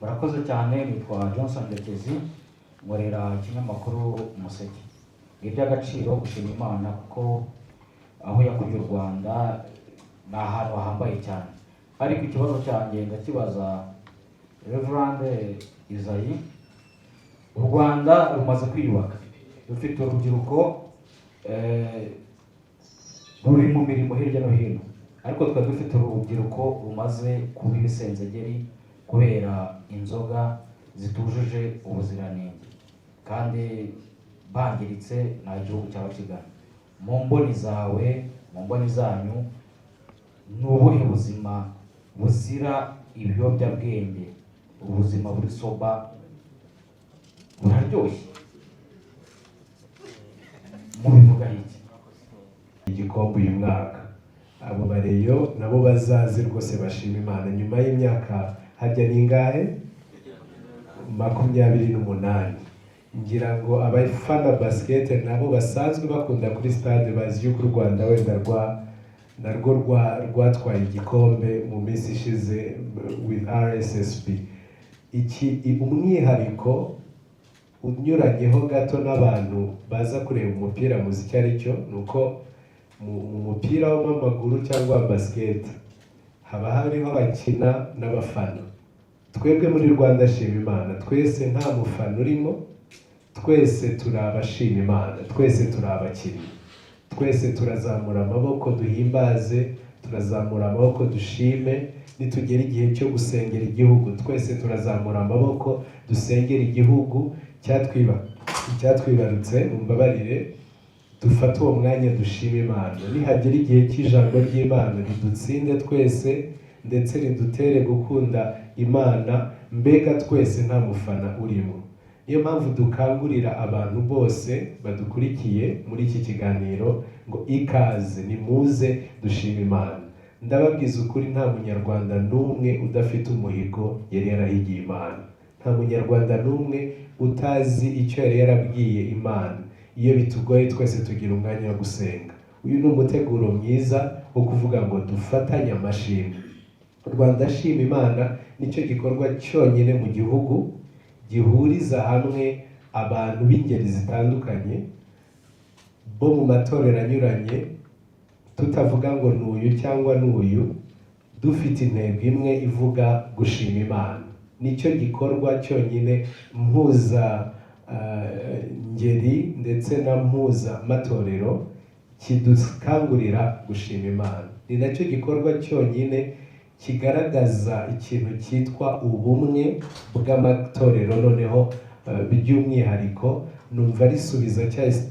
Murakoze cyane. Nitwa Johnson Ndekezi, nkorera ikinyamakuru Umuseke. Ni iby'agaciro gushima Imana kuko aho yakuye u Rwanda ni ahantu hahambaye cyane. Ariko ikibazo cyanjye ndakibaza Reverend Isayi. U Rwanda rumaze kwiyubaka, rufite urubyiruko ruri mu mirimo hirya no hino, ariko twari dufite urubyiruko rumaze kuba ibisenzegeri kubera inzoga zitujuje ubuziranenge kandi bangiritse nta gihugu cyaba kigana. Mu mboni zawe, mu mboni zanyu, ni ubuhe buzima buzira ibiyobyabwenge, ubuzima buri soba buraryoshye? Mubivuga iki? Igikombe uyu mwaka abo bareyo nabo bazaze rwose bashima Imana nyuma y'imyaka harya ningahe 28. ngira ngo abafana basket nabo basanzwe bakunda kuri stade bazi yuko u Rwanda wenda narwo rwatwaye igikombe mu minsi ishize with RSSB. Iki umwihariko unyuranyeho gato n'abantu baza kureba umupira muzi icyo ari cyo, nuko mu mupira w'amaguru cyangwa basket haba hariho abakina n'abafana. Twebwe muri Rwanda shima Imana twese nta mufana urimo, twese turabashima Imana, twese turabakinnyi, twese turazamura amaboko duhimbaze, turazamura amaboko dushime. Nitugera igihe cyo gusengera igihugu twese turazamura amaboko dusengera igihugu cyatwibarutse. Mumbabarire dufate uwo mwanya dushima Imana. Nihagera igihe cy'ijambo ry'Imana ridutsinde twese ndetse ridutere gukunda Imana, mbega twese nta mufana urimo. Niyo mpamvu dukangurira abantu bose badukurikiye muri iki kiganiro ngo ikaze nimuze dushima Imana. Ndababwiza ukuri nta munyarwanda n'umwe udafite umuhigo yari yarahigiye Imana, nta munyarwanda n'umwe utazi icyo yari yarabwiye Imana. Iyo bitugoye twese tugira umwanya wo gusenga. Uyu ni umuteguro mwiza wo kuvuga ngo dufatanye amashimwe. Rwanda shima Imana nicyo gikorwa cyonyine mu gihugu gihuriza hamwe abantu b'ingeri zitandukanye bo mu matorero anyuranye, tutavuga ngo n'uyu cyangwa n'uyu, dufite intego imwe ivuga gushima Imana. Nicyo gikorwa cyonyine mpuza ngeri ndetse na mpuza matorero kidukangurira gushima Imana. Ni nacyo gikorwa cyonyine kigaragaza ikintu cyitwa ubumwe bw'amatorero. Noneho by'umwihariko numva risubiza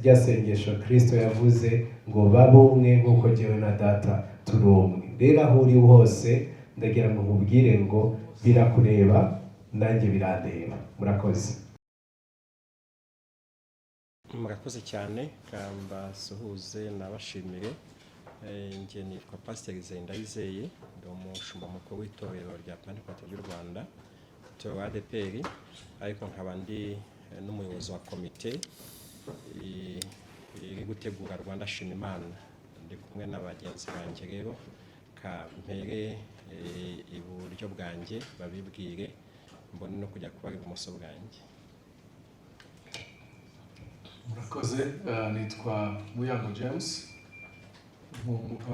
rya sengesho Kristo yavuze ngo babe umwe nk'uko jyewe na Data turi umwe. Rero aho uri hose ndagira ngo nkubwire ngo birakureba nanjye birandeba. Murakoze. Murakoze cyane, kamba suhuze nabashimire. Njye nitwa Pastor Ndayizeye, ndi umushumba mukuru w'itorero rya Pentecote ry'u Rwanda, itorero ADPR, ariko nkaba ndi n'umuyobozi wa komite iri gutegura Rwanda shima Imana. Ndi kumwe n'abagenzi banjye, rero kampere iburyo bwanjye babibwire, mbone no kujya kuba ibumoso bwanjye. Murakoze. Nitwa Muyango James,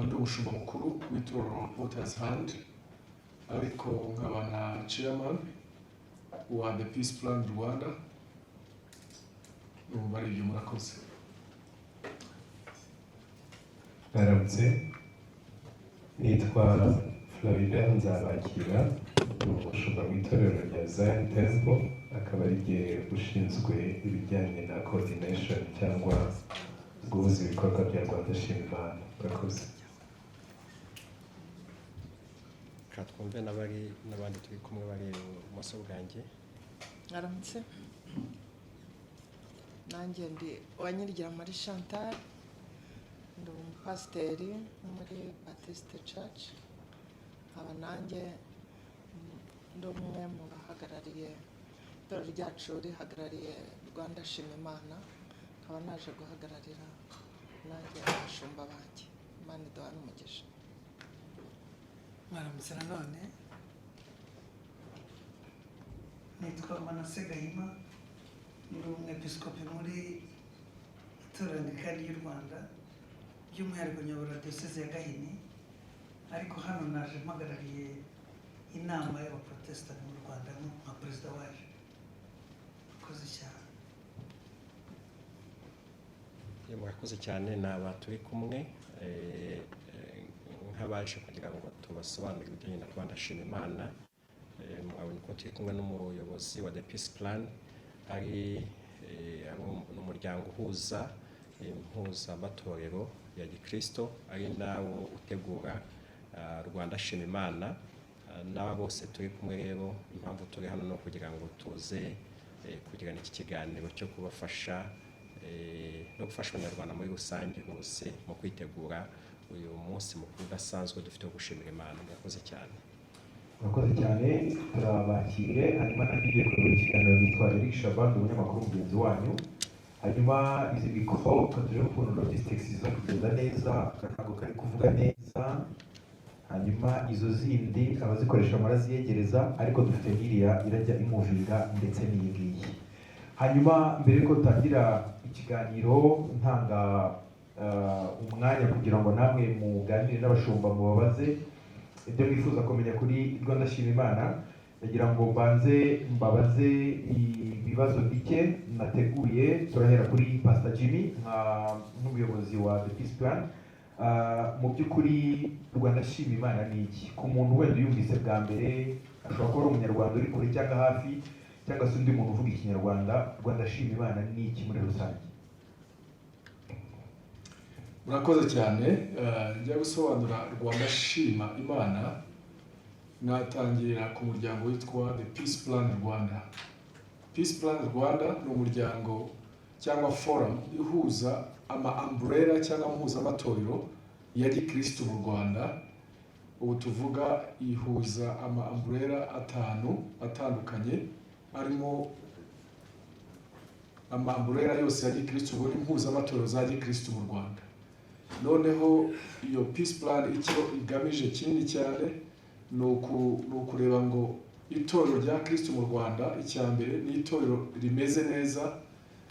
ndi umushumba mukuru w'itorero Waters Hand, ariko nkaba na chairman wa The Peace Plan Rwanda. Baribyo. Murakoze. Mwaramutse, nitwa Florida Nzabakira, umushumba w'itorero rya Zion Temple, akaba ari jye ushinzwe ibijyanye na coordination cyangwa guhuza ibikorwa bya Rwanda shima Imana. Murakoze. Katwumve n'abandi turi kumwe bari ibumoso bwanjye. Mwaramutse, nanjye ndi Uwanyirigira Marie Chantal, ndi umupasiteri muri Baptist Church, nkaba nanjye ndi umwe mu bahagarariye itorero ryacu rihagarariye Rwanda shima Imana, nkaba naje guhagararira nanjye abashumba banjye. Imana iduha n'umugisha. Mwaramutse nanone, nitwa Manase Gahima, ndi umwepiskopi muri itorero Anglikani ry'u Rwanda, by'umwihariko nyobora diyoseze ya Gahini, ariko hano naje mpagarariye inama y'abaprotestani mu Rwanda nka perezida waje. Murakoze cyane. Murakoze cyane, ni aba turi kumwe nk'abaje kugira ngo tubasobanurire ibijyanye na Rwanda Shima Imana. Mwabonye ko turi kumwe n'umuyobozi wa The Peace Plan, ari umuryango uhuza impuzamatorero ya Gikristo, ari nawo utegura Rwanda Shima Imana. N'aba bose turi kumwe rero, impamvu turi hano no kugira ngo tuze kugirana iki kiganiro cyo kubafasha no gufasha abanyarwanda muri rusange bose mu kwitegura uyu munsi mukuru udasanzwe dufite wo gushimira Imana. Murakoze cyane. Murakoze cyane, turabakire. Hanyuma tugiye kureba ikiganiro nitwa Eric Shaban, umunyamakuru mugenzi wanyu. Hanyuma izi mikoro tuje ukuntu logistics iza kugenda neza, ntabwo kari kuvuga neza. Hanyuma izo zindi abazikoresha maraziyegereza, ariko dufite n'iriya irajya imuvinga ndetse n'iyi ngiyi. Hanyuma mbere ko tutangira ikiganiro, ntanga umwanya kugira ngo namwe muganire n'abashumba mubabaze ibyo mwifuza kumenya kuri Rwanda Shima Imana. Ndagira ngo mbabaze ibibazo bike nateguye. Turahera kuri Pastor Jimmy nk'umuyobozi wa The Peace Plan. Mu by'ukuri Rwanda Shima Imana ni iki? Ku muntu wenda uyumvise bwa mbere, ashobora kuba ari umunyarwanda uri kure cyangwa hafi, cyangwa se undi muntu uvuga ikinyarwanda, Rwanda Shima Imana ni iki muri rusange? Murakoze cyane. Njya gusobanura Rwanda Shima Imana, natangirira ku muryango witwa The Peace Plan Rwanda. Peace Plan Rwanda ni umuryango cyangwa forum ihuza ama-umbrella cyangwa mpuzamatorero ya Gikristo mu Rwanda. Ubu tuvuga ihuza ama-umbrella 5 atandukanye, arimo ama-umbrella yose ya Gikristo, ubu ni mpuzamatorero za Gikristo mu Rwanda. Noneho iyo Peace Plan icyo igamije kinini cyane ni ukureba ngo itorero rya Kristo mu Rwanda, icya mbere ni itorero rimeze neza,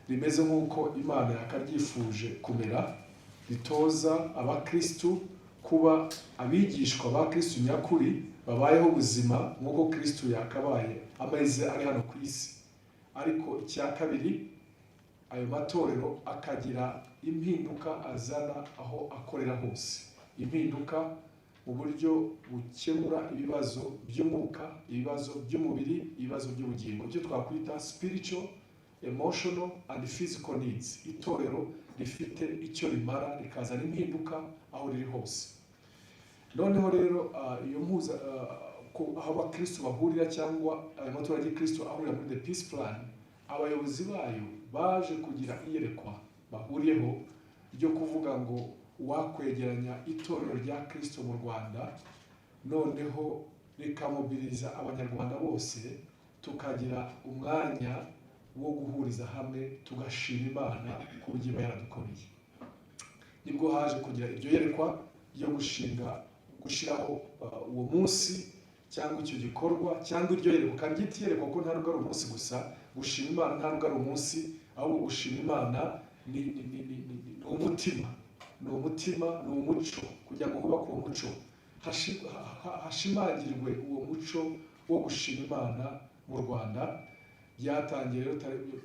rimeze nk'uko Imana yakaryifuje kumera, ritoza abakristo kuba abigishwa ba Kristo nyakuri, babayeho ubuzima nk'uko Kristo yakabaye ameze ari hano ku isi. Ariko icya kabiri, ayo matorero akagira impinduka azana aho akorera hose, impinduka mu buryo bukemura ibibazo by'umwuka, ibibazo by'umubiri, ibibazo by'ubugingo, ibyo twakwita spiritual, emotional and physical needs. Itorero rifite icyo rimara, rikazana impinduka aho riri hose. Noneho rero iyo mpuza aho abakristo bahurira cyangwa amatorero ya Gikristo ahurira muri The Peace Plan, abayobozi bayo baje kugira iyerekwa bahuriyeho ryo kuvuga ngo wakwegeranya itorero rya Kristo mu Rwanda, noneho rikamobiliza abanyarwanda bose, tukagira umwanya wo guhuriza hamwe tugashima Imana ku buryo yaradukoreye. Nibwo haje kugira iryo yerekwa ryo gushiraho uwo munsi cyangwa icyo gikorwa cyangwa iryo yerekwa. Kandi yerekwa ko nta nubwo ari umunsi gusa, gushima Imana nta nubwo ari umunsi, ahubwo gushima Imana ni umutima, ni umuco, kugira ngo hubakwe uwo muco, hashimangirwe uwo muco wo gushima Imana mu Rwanda. Byatangiye rero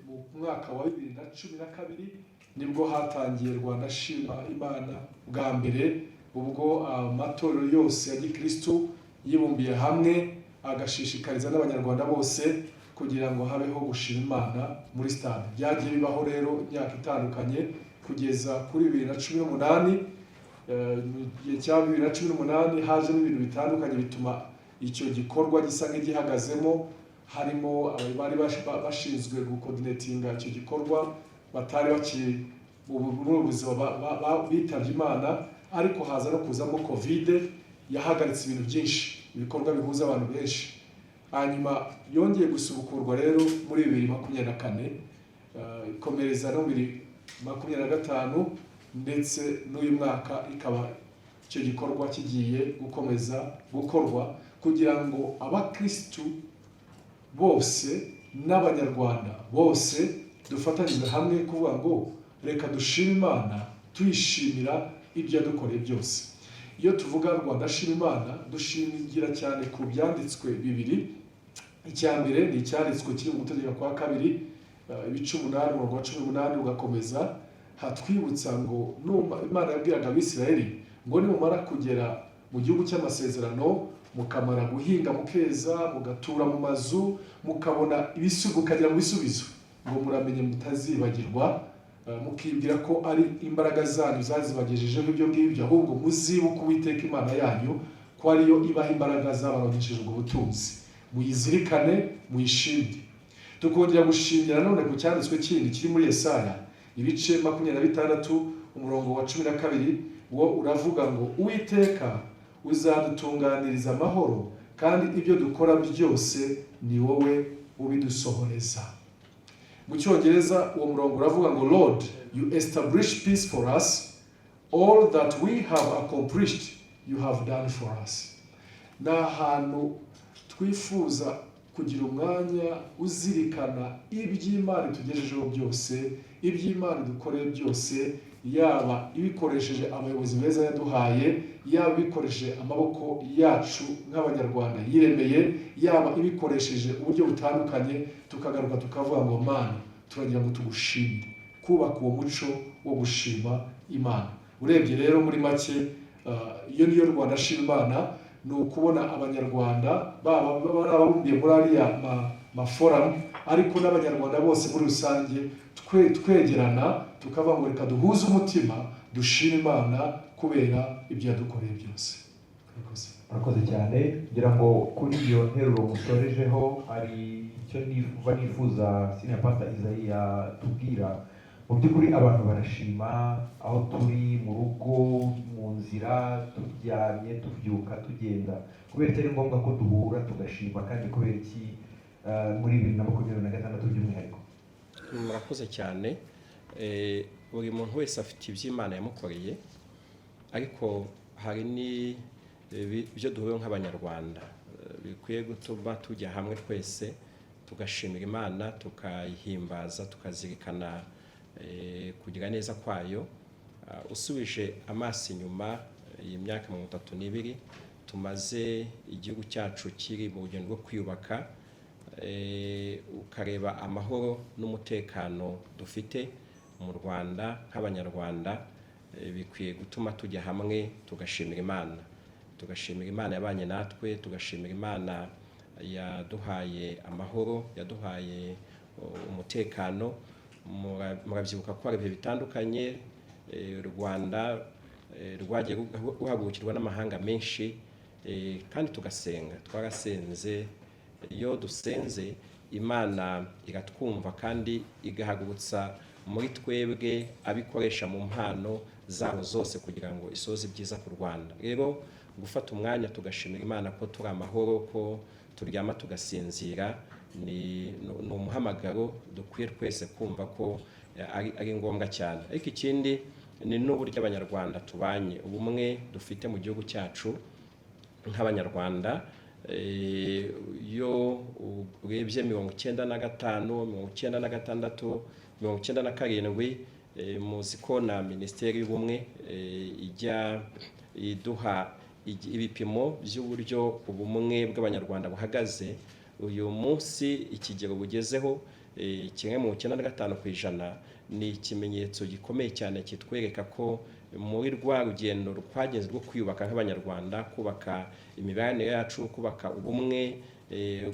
mu mwaka wa 2012 nibwo hatangiye Rwanda Shima Imana bwa mbere, ubwo amatorero yose ya Gikristo yibumbiye hamwe agashishikariza n'abanyarwanda bose kugira ngo habeho gushima Imana muri stade. Byagiye bibaho rero imyaka itandukanye kugeza kuri 2018. Igihe cya 2018 hajemo ibintu bitandukanye bituma icyo gikorwa gisa nk'igihagazemo. Harimo bari bashinzwe gucoordinatinga icyo gikorwa, batari bakiri mu buzima bitabye Imana, ariko haza no kuzamo Covid yahagaritse ibintu byinshi, ibikorwa bihuza abantu benshi. Hanyuma yongeye gusubukurwa rero muri 2024, ikomereza no 2025, ndetse n'uyu mwaka ikaba icyo gikorwa kigiye gukomeza gukorwa kugira ngo abakristu bose n'abanyarwanda bose dufatanyije hamwe kuvuga ngo reka dushime Imana tuyishimira ibyo yadukoreye byose. Iyo tuvuga Rwanda shima Imana dushingira cyane ku byanditswe bibiri. Icya mbere ni icyanditswe kiri mu Gutegeka kwa kabiri ibice 8 umurongo wa 18 ugakomeza, hatwibutsa ngo Imana yabwiraga Abisirayeli ngo nimumara kugera mu gihugu cy'amasezerano mukamara guhinga mukeza mugatura mu mazu mukabona ibisubizo mukagera mu bisubizo, ngo muramenye mutazibagirwa mukibwira ko ari imbaraga zanyu zazibagejejeho ibyo ngibyo, ahubwo muzibuke Uwiteka Imana yanyu ko ariyo ibaha imbaraga zabaronkeje ubwo butunzi, muyizirikane muyishimire. Tukongera gushimira none ku cyanditswe kindi kiri muri Yesaya ibice 26 umurongo wa 12 wo uravuga ngo Uwiteka uzadutunganiriza amahoro kandi ibyo dukora byose ni wowe ubidusohoreza. Mu Cyongereza uwo murongo uravuga ngo Lord, you establish peace for us, all that we have accomplished you have done for us. Ni ahantu twifuza kugira umwanya uzirikana iby'Imana tugejejeho byose, iby'Imana dukoreye byose, yaba ibikoresheje abayobozi beza yaduhaye, yaba ibikoresheje amaboko yacu nk'abanyarwanda yiremeye, yaba ibikoresheje uburyo butandukanye, tukagaruka tukavuga ngo Mana turagira ngo tugushimire, kubaka uwo muco wo gushima Imana. Urebye rero muri make iyo niyo Rwanda shima Imana, ni ukubona abanyarwanda barabumbiye muri ariya maforamu, ariko n'abanyarwanda bose muri rusange twegerana tukavuga ngo reka duhuze umutima dushima Imana kubera ibyo yadukoreye byose. Murakoze cyane. Ngira ngo kuri iyo nteruro musorejeho hari icyo nifuza Senior Pastor Isaie tubwira. Mu by'ukuri abantu barashima aho turi mu rugo, mu nzira, turyamye, tubyuka, tugenda, kubera itari ngombwa ko duhura tugashima, kandi kubera iki muri 2026 by'umwihariko. Murakoze cyane. Buri muntu wese afite iby'Imana yamukoreye, ariko hari ibyo duhuye nk'abanyarwanda bikwiye gutuma tujya hamwe twese tugashimira Imana, tukayihimbaza, tukazirikana kugira neza kwayo. Usubije amaso inyuma iyi myaka 32 tumaze igihugu cyacu kiri mu rugendo rwo kwiyubaka, ukareba amahoro n'umutekano dufite mu Rwanda nk'abanyarwanda, bikwiye gutuma tujya hamwe tugashimira Imana. Tugashimira Imana yabanye natwe, tugashimira Imana yaduhaye amahoro, yaduhaye umutekano. Murabyibuka ko hari ibihe bitandukanye Rwanda rwagiye ruhagurukirwa n'amahanga menshi, kandi tugasenga, twarasenze. Iyo dusenze Imana iratwumva kandi igahagurutsa muri twebwe abikoresha mu mpano zabo zose kugira ngo isoze ibyiza ku Rwanda. Rero gufata umwanya tugashimira Imana ko turi amahoro, ko turyama tugasinzira, ni umuhamagaro dukwiye twese kumva ko ari ngombwa cyane. Ariko ikindi ni n'uburyo abanyarwanda tubanye, ubumwe dufite mu gihugu cyacu nk'abanyarwanda. Iyo urebye 95, 96, 97, muzi ko na Minisiteri y'Ubumwe ijya iduha ibipimo by'uburyo ubumwe bw'abanyarwanda buhagaze. Uyu munsi ikigero bugezeho 95% ni ikimenyetso gikomeye cyane kitwereka ko muri rwa rugendo rwageze rwo kwiyubaka nk'abanyarwanda, kubaka imibanire yacu, kubaka ubumwe,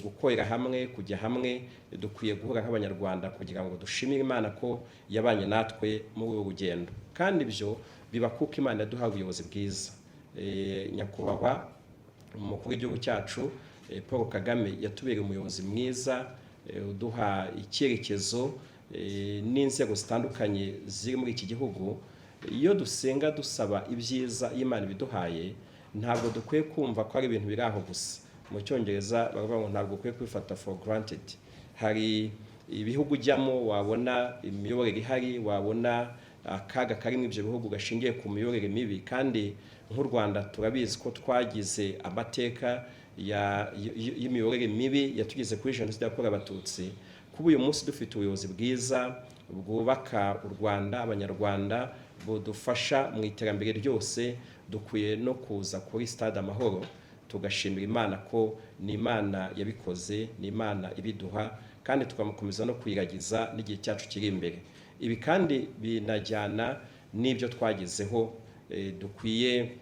gukorera hamwe, kujya hamwe, dukwiye guhura nk'abanyarwanda kugira ngo dushimire Imana ko yabanye natwe muri uru rugendo. Kandi ibyo biba kuko Imana yaduhaye ubuyobozi bwiza. Nyakubahwa umukuru w'igihugu cyacu Paul Kagame yatubereye umuyobozi mwiza, uduha icyerekezo n'inzego zitandukanye ziri muri iki gihugu. Iyo dusenga dusaba ibyiza Imana biduhaye, ntabwo dukwiye kumva ko ari ibintu biri aho gusa. Mu Cyongereza baravuga ngo ntabwo ukwiye kwifata for granted. Hari ibihugu ujyamo wabona imiyoborere ihari, wabona akaga karimo ibyo bihugu gashingiye ku miyoborere mibi, kandi nk'u Rwanda turabizi ko twagize amateka y'imiyoborere mibi yatugeze kuri jenoside yakorewe abatutsi, kuba uyu munsi dufite ubuyobozi bwiza bwubaka u Rwanda, abanyarwanda budufasha mu iterambere ryose, dukwiye no kuza kuri stade Amahoro tugashimira Imana ko ni Imana yabikoze, ni Imana ibiduha, kandi tukamukomeza no kwiragiza n'igihe cyacu kiri imbere. Ibi kandi binajyana n'ibyo twagezeho, dukwiye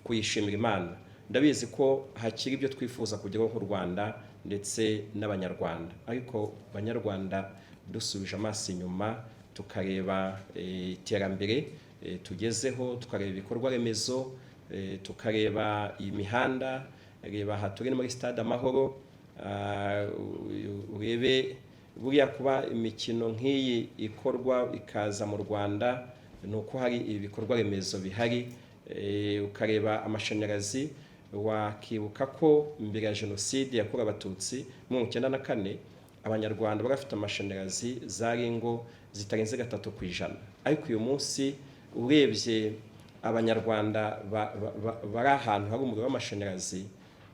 kuyishimira Imana. Ndabizi ko hakiri ibyo twifuza kugeraho nk'u Rwanda ndetse n'abanyarwanda, ariko abanyarwanda dusubije amaso inyuma tukareba iterambere tugezeho, tukareba ibikorwa remezo, tukareba imihanda, reba aha turi muri stade Amahoro, urebe buriya kuba imikino nk'iyi ikorwa ikaza mu Rwanda ni uko hari ibikorwa remezo bihari, ukareba amashanyarazi. Wakibuka ko mbere ya jenoside yakorewe abatutsi mu 1994 abanyarwanda barafite amashanyarazi zari ngo zitarenze 3%, ariko uyu munsi urebye abanyarwanda bari ahantu hari umuriro w'amashanyarazi,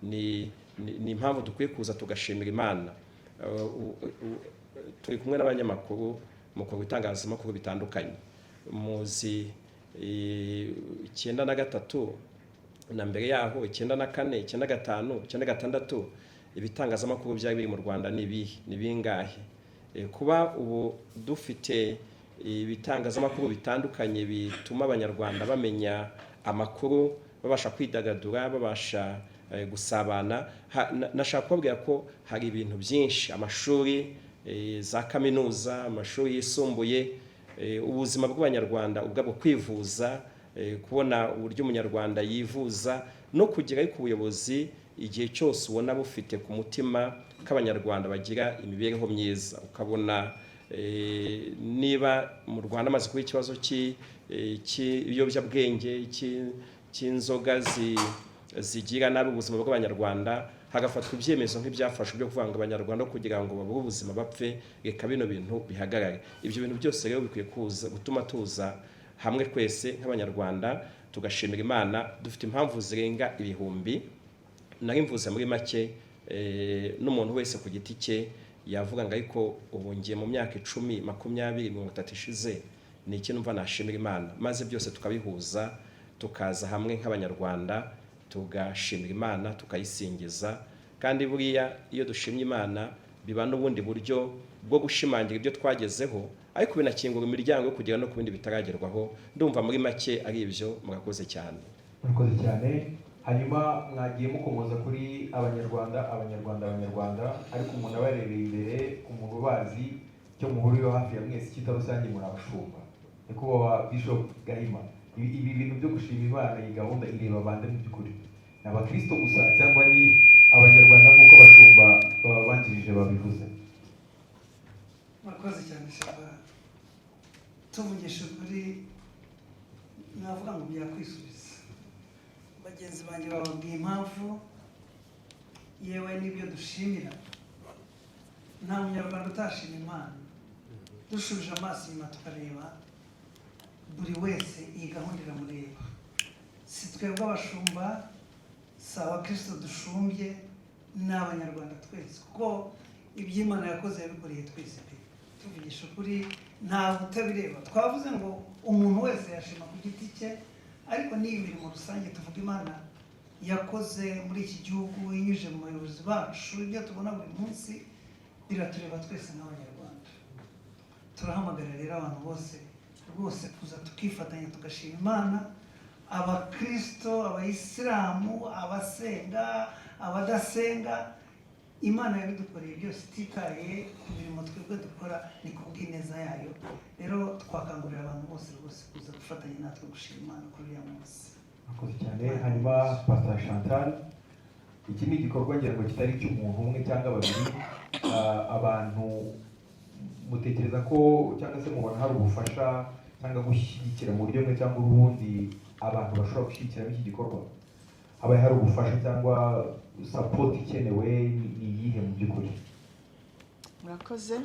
ni impamvu dukwiye kuza tugashimira Imana. Turi kumwe n'abanyamakuru mu bitangazamakuru bitandukanye, muzi 1993 na mbere yaho 1994, 1995, 1996 ibitangazamakuru byari biri mu Rwanda ni bingahe? Kuba ubu dufite ibitangazamakuru bitandukanye bituma abanyarwanda bamenya amakuru, babasha kwidagadura, babasha gusabana. Nashaka kubabwira ko hari ibintu byinshi, amashuri, za kaminuza, amashuri yisumbuye, ubuzima bw'abanyarwanda ubwabo, kwivuza, kubona uburyo umunyarwanda yivuza, no kugira ku buyobozi igihe cyose ubona bufite ku mutima k'abanyarwanda bagira imibereho myiza. Ukabona niba mu Rwanda amaze kuba ikibazo cy'ibiyobyabwenge, cy'inzoga zigira nabi ubuzima bw'abanyarwanda, hagafatwa ibyemezo nk'ibyafashwe byo kuvanga abanyarwanda kugira ngo babure ubuzima bapfe, reka bino bintu bihagarare. Ibyo bintu byose rero bikwiye gutuma tuza hamwe twese nk'abanyarwanda tugashimira Imana. Dufite impamvu zirenga ibihumbi, nari mvuze muri make, n'umuntu wese ku giti cye yavuga ngo ariko ubu ngiye mu myaka 10, 20, 30 ishize, ni iki numva nashimira Imana, maze byose tukabihuza tukaza hamwe nk'abanyarwanda tugashimira Imana tukayisingiza. Kandi buriya iyo dushimye Imana biba n'ubundi buryo bwo gushimangira ibyo twagezeho, ariko binakingura imiryango yo kugera no ku bindi bitaragerwaho. Ndumva muri make ari ibyo. Murakoze cyane. Murakoze cyane. Hanyuma mwagiye mukomoza kuri abanyarwanda, ariko umuntu abarebeye imbere, umuntu ubazi cyo muhuriyeho hafi ya mwese cyita rusange muri abashumba. Nyakubahwa Bishop Gahima, ibi bintu byo gushima Imana, iyi gahunda ireba abandi mu by'ukuri? Ni abakristo gusa cyangwa ni abanyarwanda nk'uko abashumba babanjirije babivuze? Murakoze cyane Shaba. Tuvugisha ukuri navuga ngo byakwisubiza. Bagenzi banjye bababwiye impamvu, yewe n'ibyo dushimira. Nta munyarwanda utashima Imana. Dushubije amaso inyuma tukareba, buri wese iyi gahunda iramureba. Si twebwe abashumba, si abakristo dushumbye, ni abanyarwanda twese, kuko iby'Imana yakoze yabikoreye twese pe. Tuvugisha ukuri nta utabireba. Twavuze ngo umuntu wese yashima ku giti cye, ariko ni imirimo rusange tuvuga Imana yakoze muri iki gihugu inyujije mu bayobozi bacu. Ibyo tubona buri munsi biratureba twese nk'abanyarwanda. Turahamagara rero abantu bose rwose kuza tukifatanya tugashima Imana, abakristo, abayisilamu, abasenga, abadasenga. Imana yabidukoreye byose ititaye ku mirimo twebwe dukora, ni kubw'ineza yayo. Rero twakangurira abantu bose rwose kuza gufatanya natwe gushima Imana kuri uyu munsi. Murakoze cyane. Hanyuma Pastor Chantal, iki ni igikorwa ngira ngo kitari cy'umuntu umwe cyangwa babiri. Abantu mutekereza ko cyangwa se mubona hari ubufasha cyangwa gushyigikira mu buryo bumwe cyangwa ubundi abantu bashobora gushyigikiramo iki gikorwa? Habaye hari ubufasha cyangwa support ikenewe, ni iyihe mu by'ukuri? Murakoze.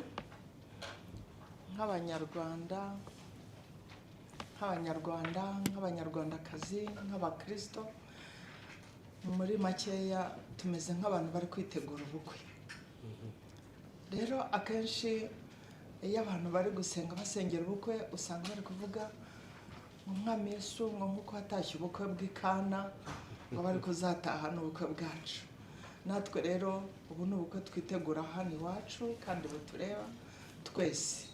nk'abanyarwandakazi, nk'abakristo, muri makeya tumeze nk'abantu bari kwitegura ubukwe. Rero akenshi iyo abantu bari gusenga basengera ubukwe usanga bari kuvuga umwami Yesu ngo nk'uko hatashye ubukwe bw'Ikana ngo bari kuzatahana ubukwe bwacu. Natwe rero ubu ni ubukwe twitegura hano iwacu kandi butureba twese.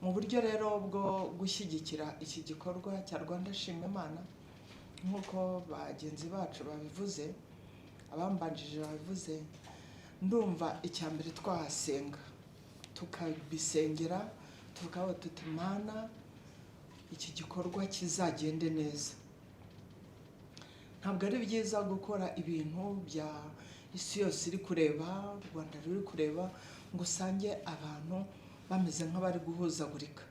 Mu buryo rero bwo gushyigikira iki gikorwa cya Rwanda Shima Imana, nk'uko bagenzi bacu babivuze, abambanjije babivuze, ndumva icya mbere twahasenga tukabisengera tukavuga tuti Mana iki gikorwa kizagende neza. Ntabwo ari byiza gukora ibintu bya isi yose iri kureba, u Rwanda ruri kureba, ngo usange abantu bameze nk'abari guhuzagurika,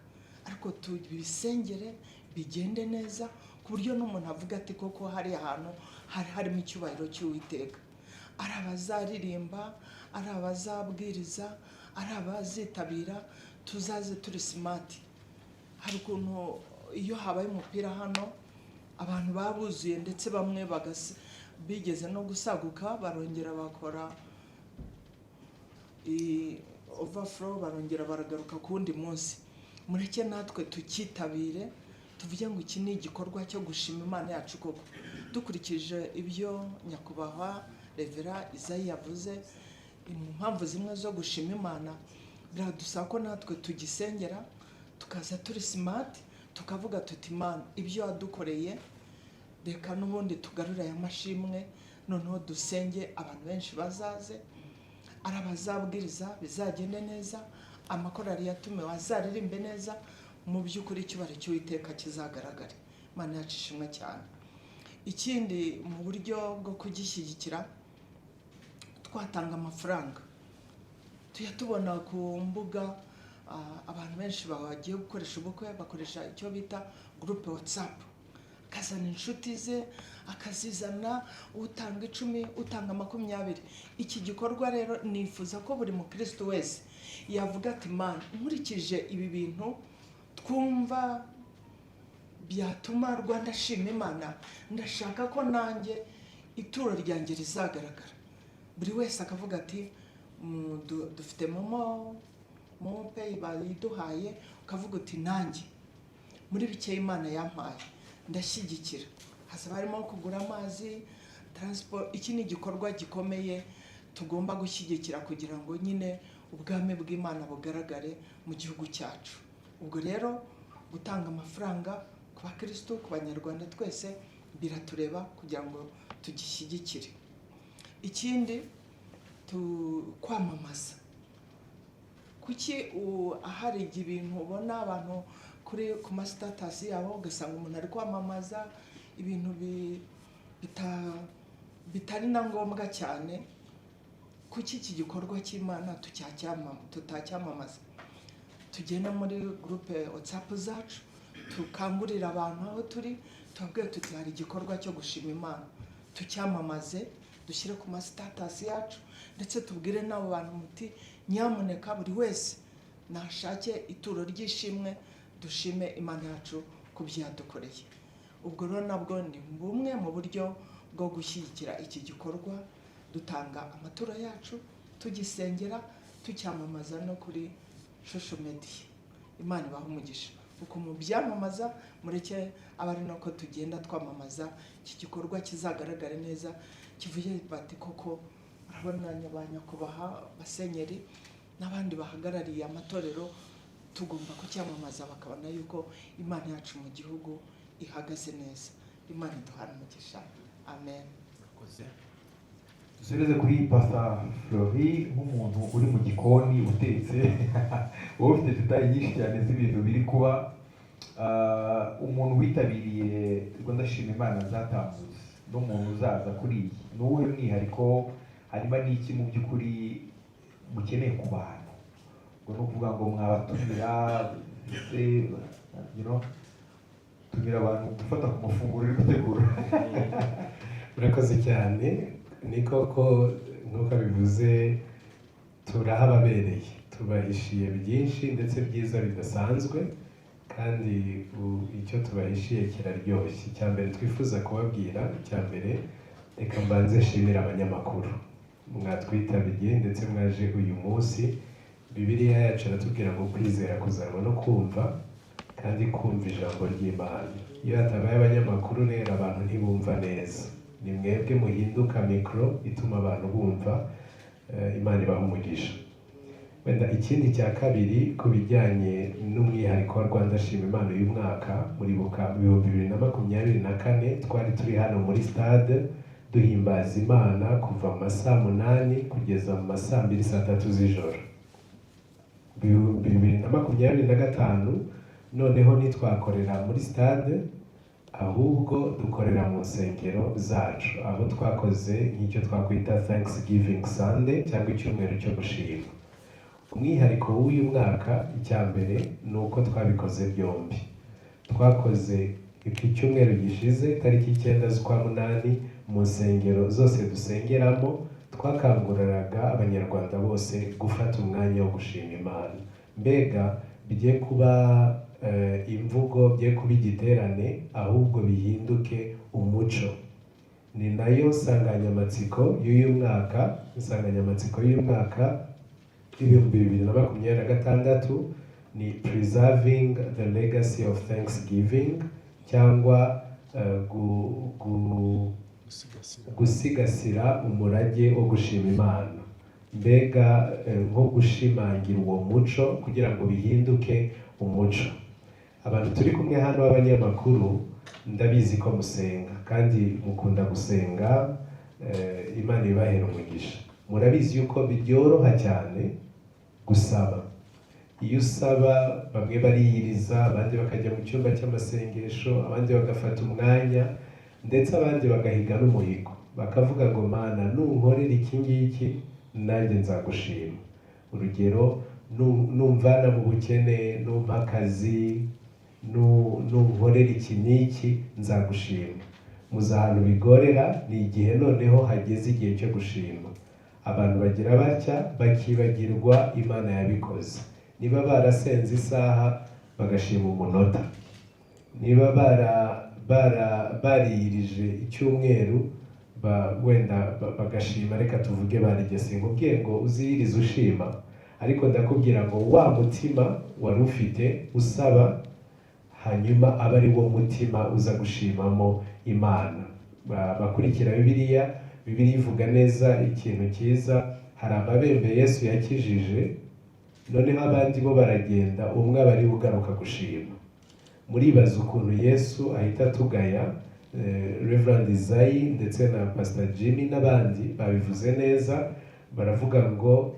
ariko tubisengere bigende neza ku buryo n'umuntu avuga ati koko hari ahantu hari harimo icyubahiro cy'Uwiteka. Ari abazaririmba, ari abazabwiriza, ari abazitabira, tuzaze turi simati. Hari ukuntu iyo habaye umupira hano abantu babuzuye ndetse bamwe bigeze no gusaguka, barongera bakora overflow, barongera baragaruka ku wundi munsi. Mureke natwe tukitabire, tuvuge ngo iki ni igikorwa cyo gushima Imana yacu koko, dukurikije ibyo nyakubahwa Revera Isayi yavuze. Impamvu zimwe zo gushima Imana biradusaba ko natwe tugisengera, tukaza turi smart, tukavuga tuti Imana ibyo wadukoreye reka n'ubundi tugarura aya mashimwe, noneho dusenge abantu benshi bazaze, ari abazabwiriza bizagende neza, amakorali yatumiwe azaririmbe neza, mu by'ukuri icyubahiro cy'Uwiteka kizagaragare. Imana yacu ishimwe cyane. Ikindi mu buryo bwo kugishyigikira, twatanga amafaranga. Tujya tubona ku mbuga abantu benshi bagiye gukoresha ubukwe bakoresha icyo bita groupe WhatsApp, akazana inshuti ze, akazizana, utanga 10, utanga 20. Iki gikorwa rero nifuza ko buri mukristo wese yavuga ati Mana nkurikije ibi bintu twumva byatuma Rwanda Shima Imana, ndashaka ko nanjye ituro ryanjye rizagaragara. Buri wese akavuga ati dufite momo pay bayiduhaye, ukavuga uti nanjye muri bike Imana yampaye ndashyigikira. Hazaba harimo kugura amazi, transport. Iki ni igikorwa gikomeye tugomba gushyigikira kugira ngo nyine ubwami bw'Imana bugaragare mu gihugu cyacu. Ubwo rero gutanga amafaranga ku bakristo, ku banyarwanda twese biratureba kugira ngo tugishyigikire. Ikindi kwamamaza. Kuki ahari ibintu ubona abantu ku ma status yabo ugasanga umuntu ari kwamamaza ibintu bitari na ngombwa cyane? Kuki iki gikorwa cy'Imana tutacyamamaza? Tugenda muri groupe WhatsApp zacu, tukangurira abantu aho turi, tubabwire tuti hari igikorwa cyo gushima Imana, tucyamamaze, dushyire ku ma status yacu, ndetse tubwire n'abo bantu muti nyamuneka buri wese nashake ituro ry'ishimwe, dushime Imana yacu ku byadukoreye. Ubwo rero nabwo ni bumwe mu buryo bwo gushyigikira iki gikorwa, dutanga amaturo yacu, tugisengera, tucyamamaza no kuri social media. Imana ibahe umugisha. Uko mu byamamaza mureke abari nako tugenda twamamaza iki gikorwa kizagaragare neza, kivuye bati koko urabona nyakubahwa basenyeri n'abandi bahagarariye amatorero tugomba kucyamamaza, bakabona yuko Imana yacu mu gihugu ihagaze neza. Imana iduhane umugisha. Amen. dusereze kuri Pastor Flori nk'umuntu uri mu gikoni utetse wowe ufite detail nyinshi cyane z'ibintu biri kuba, umuntu witabiriye Rwanda Shima Imana zatambutse n'umuntu uzaza kuri iyi ni uwuhe mwihariko, hanyuma n'iki mu by'ukuri mukeneye ku bantu? Ngo ni ukuvuga ngo mwabatumira tumira abantu gufata ku mafunguro uri gutegura. Murakoze cyane. Ni koko nk'uko bivuze turahababereye, tubahishiye byinshi ndetse byiza bidasanzwe, kandi icyo tubahishiye kiraryoshye. Icya mbere twifuza kubabwira, icya mbere reka mbanze nshimira abanyamakuru mwatwitabiriye ndetse mwaje uyu munsi. Bibiliya yacu iratubwira ngo kwizera kuzanwa no kumva, kandi kumva ijambo ry'Imana. Iyo hatabaye abanyamakuru rero abantu ntibumva neza. Ni mwebwe muhinduka mikoro ituma abantu bumva. Imana ibaha umugisha. Wenda ikindi cya kabiri ku bijyanye n'umwihariko wa Rwanda Shima Imana uyu mwaka, muribuka mu 2024 twari turi hano muri stade duhimbaza Imana kuva mu masaa 8 kugeza mu masaa 2 saa 3 z'ijoro. 2025 noneho ntitwakorera muri stade, ahubwo dukorera mu nsengero zacu, aho twakoze nk'icyo twakwita Thanksgiving Sunday cyangwa icyumweru cyo gushima. Umwihariko w'uyu mwaka icya mbere ni uko twabikoze byombi. Twakoze iki cyumweru gishize tariki 9 z'ukwa munani mu nsengero zose dusengeramo, twakanguriraga abanyarwanda bose gufata umwanya wo gushima Imana. Mbega bigiye kuba imvugo, bigiye kuba igiterane, ahubwo bihinduke umuco. Ni nayo nsanganyamatsiko y'uyu mwaka. Insanganyamatsiko y'uyu mwaka 2026 ni Preserving the Legacy of Thanksgiving, cyangwa gusigasira umurage wo gushima Imana. Mbega nko gushimangira uwo muco kugira ngo bihinduke umuco. Abantu turi kumwe hano b'abanyamakuru ndabizi ko musenga kandi mukunda gusenga. Imana ibahera umugisha. Murabizi yuko byoroha cyane gusaba. Iyo usaba bamwe bariyiriza, abandi bakajya mu cyumba cy'amasengesho, abandi bagafata umwanya, ndetse abandi bagahiga n'umuhigo bakavuga ngo Mana nunkorera iki ngiki nanjye nzagushima. Urugero, numvana mu bukene, numpa akazi, nunkorera iki n'iki nzagushima. Muzi ahantu bigorera ni igihe noneho hageze igihe cyo gushima. Abantu bagira batya bakibagirwa Imana yabikoze. Niba barasenze isaha bagashima umunota, niba bariyirije icyumweru wenda bagashima, reka tuvuge barigeze. Nkubwiye ngo uziyirize ushima, ariko ndakubwira ngo wa mutima wari ufite usaba, hanyuma aba ari wo mutima uza gushimamo Imana. Bakurikira Bibiliya ivuga neza ikintu cyiza. Hari amabembe Yesu yakijije, noneho abandi bo baragenda, umwe aba ari ugaruka gushima. Muribaza ukuntu Yesu ahita atugaya. Reverend Isayi ndetse na Pastor Jimmy n'abandi babivuze neza, baravuga ngo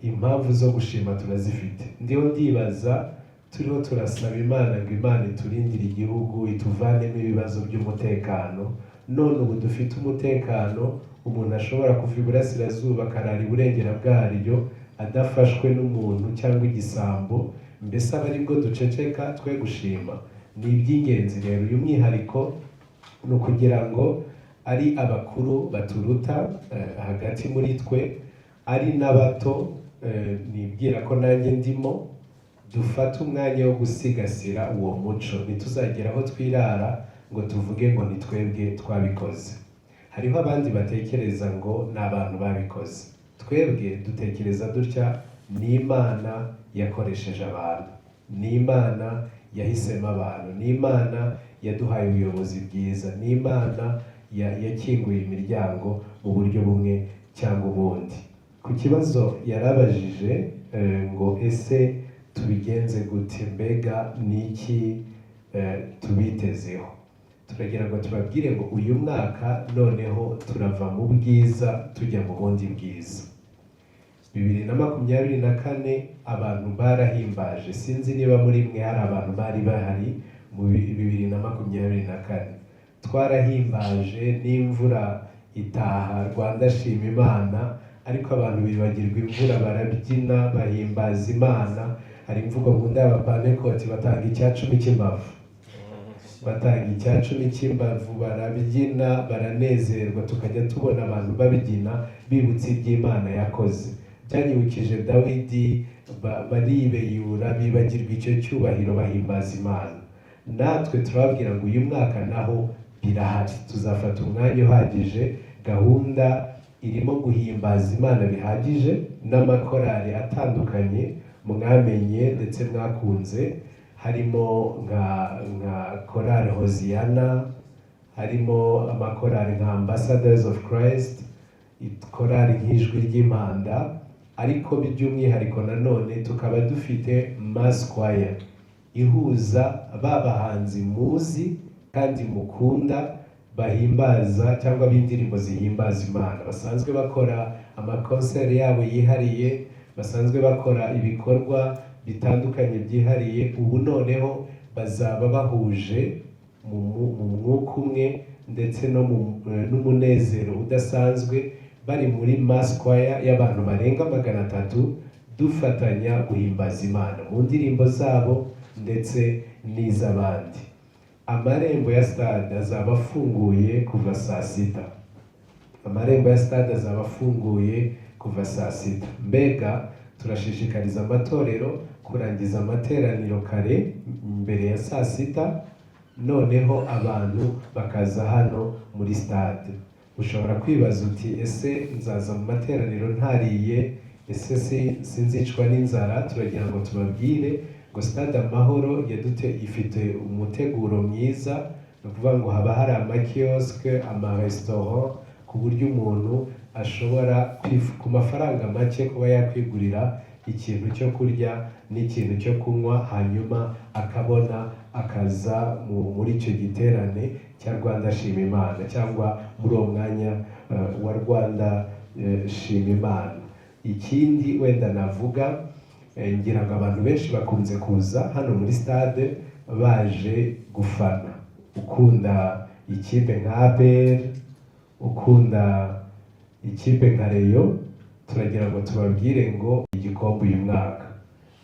impamvu zo gushima turazifite. Ndiho ndibaza turiho turasaba Imana ngo Imana iturindire igihugu, ituvanemo ibibazo by'umutekano. None ubu dufite umutekano, umuntu ashobora kuva iburasirazuba akarara iburengera bwaryo adafashwe n'umuntu cyangwa igisambo. Mbese aba aribwo duceceka twe gushima? Ni iby'ingenzi rero. Uyu mwihariko ni ukugira ngo ari abakuru baturuta hagati muri twe, ari n'abato, nibwira ko nanjye ndimo, dufate umwanya wo gusigasira uwo muco. Ntituzagera aho twirara ngo tuvuge ngo ni twebwe twabikoze. Hariho abandi batekereza ngo ni abantu babikoze. Twebwe dutekereza dutya: ni Imana yakoresheje abantu, ni Imana yahisemo abantu, ni Imana yaduhaye ubuyobozi bwiza, ni Imana yakinguye imiryango mu buryo bumwe cyangwa ubundi. Ku kibazo yarabajije ngo ese tubigenze gute, mbega niki tubitezeho, turagira ngo tubabwire ngo uyu mwaka noneho turava mu bwiza tujya mu bundi bwiza. 2024 abantu barahimbaje. Sinzi niba muri mwe hari abantu bari bahari mu 2024. Twarahimbaje n'imvura itaha, Rwanda Shima Imana, ariko abantu bibagirwa imvura, barabyina bahimbaza Imana. Hari imvugo nkunda y'abapantekoti, batanga icyacumi cy'imbavu, batanga icyacumi cy'imbavu, barabyina baranezerwa, tukajya tubona abantu babyina bibutse iby'Imana yakoze. Byanyibukije Dawidi, baribeyura bibagirwa icyo cyubahiro bahimbaza Imana. Natwe turababwira ngo uyu mwaka naho birahari, tuzafata umwanya uhagije. Gahunda irimo guhimbaza Imana bihagije n'amakorali atandukanye mwamenye ndetse mwakunze, harimo nka korali Hoziyana, harimo amakorali nka Ambassadors of Christ, korali nk'ijwi ry'impanda, ariko by'umwihariko nanone tukaba dufite mass choir ihuza ba bahanzi muzi kandi mukunda bahimbaza cyangwa b'indirimbo zihimbaza Imana, basanzwe bakora amakonseri yabo yihariye, basanzwe bakora ibikorwa bitandukanye byihariye. Ubu noneho bazaba bahuje mu mwuka umwe ndetse n'umunezero udasanzwe, bari muri mass choir y'abantu barenga 300 dufatanya guhimbaza Imana mu ndirimbo zabo ndetse n'iz'abandi. Amarembo ya stade azaba afunguye kuva saa sita. Amarembo ya stade azaba afunguye kuva saa sita. Mbega turashishikariza amatorero kurangiza amateraniro kare mbere ya saa sita, noneho abantu bakaza hano muri stade. Ushobora kwibaza uti ese nzaza mu materaniro ntariye, ese sinzicwa n'inzara? Turagira ngo tubabwire ngo Stade Amahoro ifite umuteguro mwiza, ni ukuvuga ngo haba hari amakioske, amaresitora, ku buryo umuntu ashobora ku mafaranga make kuba yakwigurira ikintu cyo kurya n'ikintu cyo kunywa, hanyuma akabona akaza muri icyo giterane cya Rwanda Shima Imana, cyangwa muri uwo mwanya wa Rwanda Shima Imana. Ikindi wenda navuga, ngira ngo abantu benshi bakunze kuza hano muri stade baje gufana. Ukunda ikipe nka APR, ukunda ikipe nka Rayon, turagira ngo tubabwire ngo igikombe uyu mwaka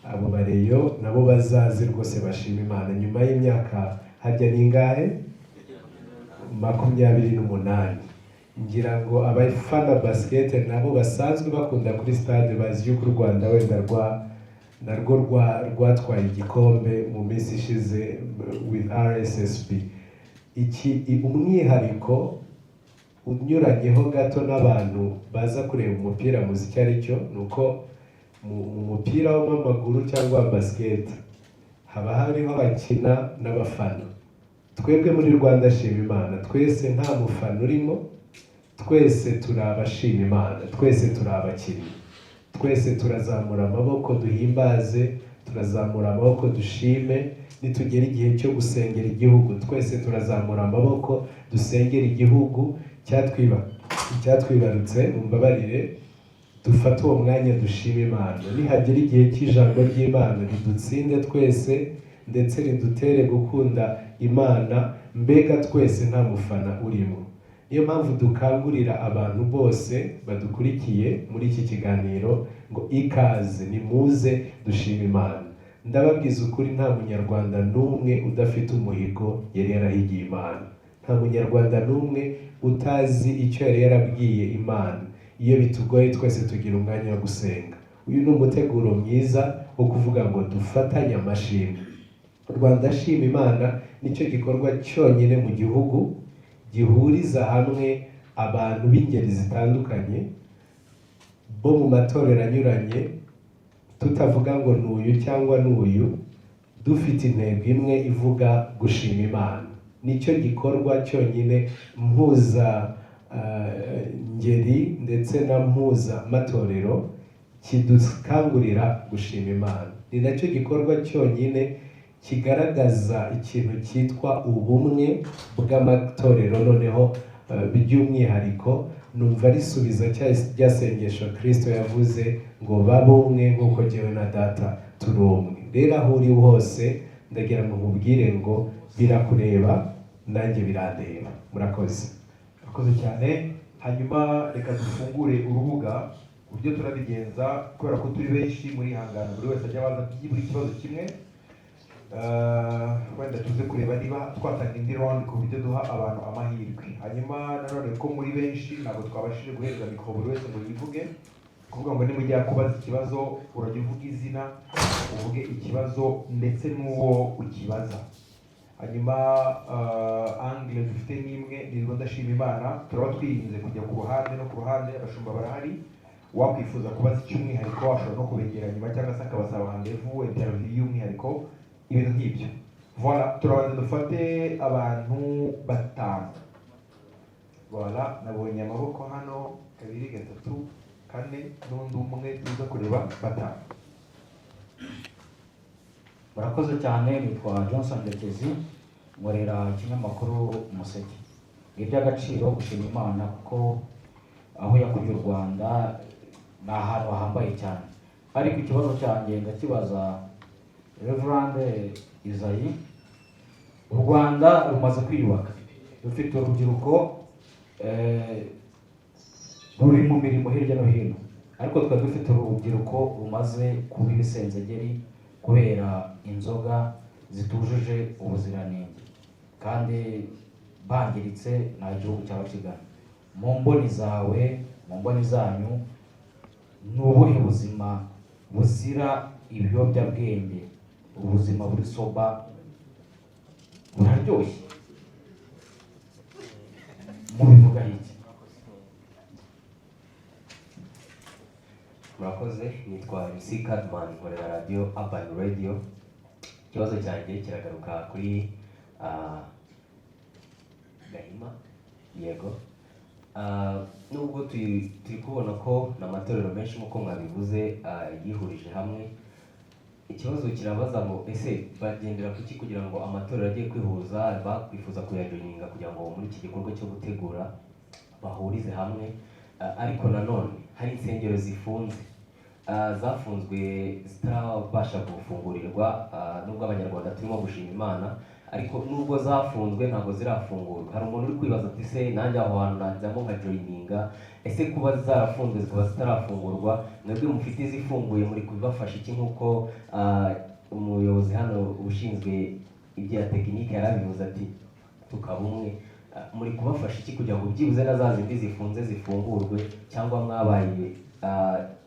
abo bareyo nabo bazaze rwose bashima Imana. Nyuma y'imyaka harya ningahe 28, ngira ngo abafana basket nabo basanzwe bakunda kuri stade bazi yuko u Rwanda wenda narwo rwatwaye igikombe mu minsi ishize with RSSB. Umwihariko unyuranyeho gato n'abantu baza kureba umupira muzi icyo ari cyo, ni uko mu mupira w'amaguru cyangwa basket haba hariho abakina n'abafana. Twebwe muri Rwanda Shima Imana twese nta mufana urimo, twese turabashima Imana, twese turabakinnyi, twese turazamura amaboko duhimbaze, turazamura amaboko dushime. Nitugera igihe cyo gusengera igihugu, twese turazamura amaboko dusengera igihugu cyatwibarutse. Mumbabarire dufate uwo mwanya dushima Imana. Nihagera igihe cy'ijambo ry'Imana ridutsinde twese ndetse ridutere gukunda Imana, mbega twese nta mufana urimo. Niyo mpamvu dukangurira abantu bose badukurikiye muri iki kiganiro ngo ikaze nimuze dushima Imana. Ndababwiza ukuri, nta munyarwanda n'umwe udafite umuhigo yari yarahigiye Imana, nta munyarwanda n'umwe utazi icyo yari yarabwiye Imana. Iyo bitugoye twese tugira umwanya wo gusenga. Uyu ni umuteguro mwiza wo kuvuga ngo dufatanye amashimwe. Rwanda Shima Imana nicyo gikorwa cyonyine mu gihugu gihuriza hamwe abantu b'ingeri zitandukanye bo mu matorero anyuranye, tutavuga ngo n'uyu cyangwa n'uyu, dufite intego imwe ivuga gushima Imana. Nicyo gikorwa cyonyine mpuza ngeri ndetse na mpuza matorero kidukangurira gushima Imana. Ni nacyo gikorwa cyonyine kigaragaza ikintu cyitwa ubumwe bw'amatorero. Noneho by'umwihariko numva risubiza rya sengesho Kristo yavuze ngo babe umwe nk'uko jyewe na Data turi umwe. Rero aho uri hose ndagira ngo nkubwire ngo birakureba nanjye birandeba. Murakoze. Murakoze cyane. Hanyuma reka dufungure urubuga. Uburyo turabigenza kubera ko turi benshi muri hangana, buri wese ajya abaza buri kibazo kimwe. Wenda tuze kureba niba twatanga indi round ku buryo duha abantu amahirwe. Hanyuma nanone ko muri benshi ntabwo twabashije guhereza mikoro buri wese ngo yivuge, kuvuga ngo nimujya kubaza ikibazo urajya uvuga izina, uvuge ikibazo ndetse n'uwo ukibaza. hanyuma angle dufite n'imwe nirwo ndashima Imana, turaba twirinze kujya ku ruhande no ku ruhande, abashumba barahari, wakwifuza kubaza icy'umwihariko washobora no kubegera nyuma cyangwa se akabasaba rendez-vous interview y'umwihariko, ibintu nk'ibyo. Voilà, turabanza dufate abantu 5. Voilà, nabonye amaboko hano 2, 3, 4 n'undi umwe tuza kureba 5. Murakoze cyane, nitwa Johnson Ndekezi, nkorera ikinyamakuru Umuseke. Ni iby'agaciro gushima Imana kuko aho yakuriye u Rwanda ni ahantu hahambaye cyane. Ariko ikibazo cyanjye ndakibaza Reverend Isayi. U Rwanda rumaze kwiyubaka, rufite urubyiruko ruri mu mirimo hirya no hino, ariko twari dufite urubyiruko rumaze kuba ibisenzegeri kubera inzoga zitujuje ubuziranenge kandi bangiritse nta gihugu cyaba kigana. Mu mboni zawe, mu mboni zanyu, ni ubuhe buzima buzira ibiyobyabwenge, ubuzima buri soba buraryoshye, mubivuga iki? Murakoze, nitwa MC Cadman, nkorera radio Urban Radio. Ikibazo cyanjye kiragaruka kuri Gahima. Yego. Nubwo turi kubona ko n'amatorero menshi nk'uko mwabivuze yihurije hamwe, ikibazo kirabaza ngo ese bagendera kuki kugira ngo amatorero agiye kwihuza bakwifuza kuyajoininga kugira ngo muri iki gikorwa cyo gutegura bahurize hamwe, ariko nanone hari insengero zifunze, zafunzwe zitarabasha gufungurirwa, nubwo abanyarwanda turimo gushima Imana, ariko nubwo zafunzwe ntabwo zirafungurwa. Hari umuntu uri kwibaza ati se nanjye aho hantu najyamo nka joininga, ese kuba zarafunzwe zikaba zitarafungurwa, mwebwe mufite izifunguye muri kubibafasha iki? Nk'uko umuyobozi hano ushinzwe ibya tekinike yarabivuze ati tukaba umwe, muri kubafasha iki kugira ngo byibuze na za zindi zifunze zifungurwe, cyangwa mwabaye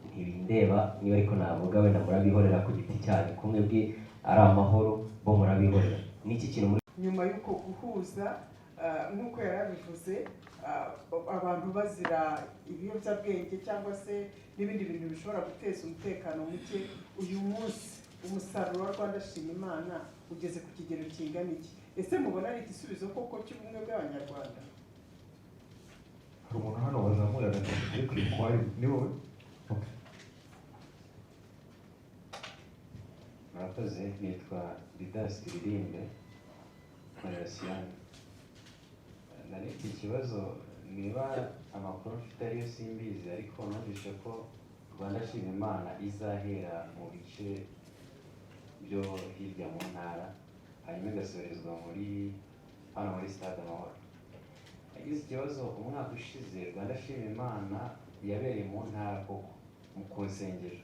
ntibindeba niba ariko navuga wenda murabihorera ku giti cyanyu, kumwe bwe ari amahoro bo murabihorera? N'iki kintu muri nyuma y'uko guhuza nk'uko yarabivuze, abantu bazira ibiyobyabwenge cyangwa se n'ibindi bintu bishobora guteza umutekano muke, uyu munsi umusaruro wa Rwanda Shima Imana ugeze ku kigero kingana iki? Ese mubona ari igisubizo koko cy'ubumwe bw'abanyarwanda? Hari umuntu hano wazamuye agatoki kuri kwitwara, ni wowe? Murakoze, nitwa Didas Turirimbe, nkorera Siyani. Naretse ikibazo, niba amakuru mfite ariyo simbizi, ariko numvise ko Rwanda Shima Imana izahera mu bice byo hirya mu ntara, hanyuma igasorezwa hano muri Stade Amahoro. Nagize ikibazo, umwaka ushize Rwanda Shima Imana yabereye mu ntara koko ku nsengero,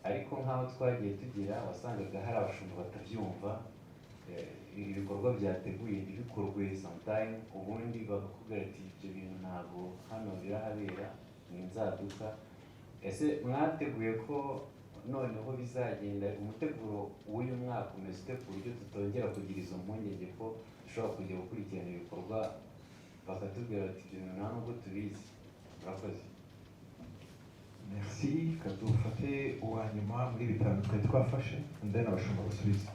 ariko nk'aho twagiye tugira wasangaga hari abashumba batabyumva, ibikorwa byateguye ntibikorwe sometime, ubundi bagakubwira ati ibyo bintu ntabwo hano birahabera, ni inzaduka. Ese mwateguye ko noneho bizagenda, umuteguro w'uyu mwaka umeze ute ku buryo tutongera kugira izo mpungenge ko dushobora kujya gukurikirana ibikorwa bakatubwira ati ibyo bintu nta nubwo tubizi? Murakoze. Merci, kadufate uwa nyuma muri 5 twari twafashe, ndetse abashumba basubiza.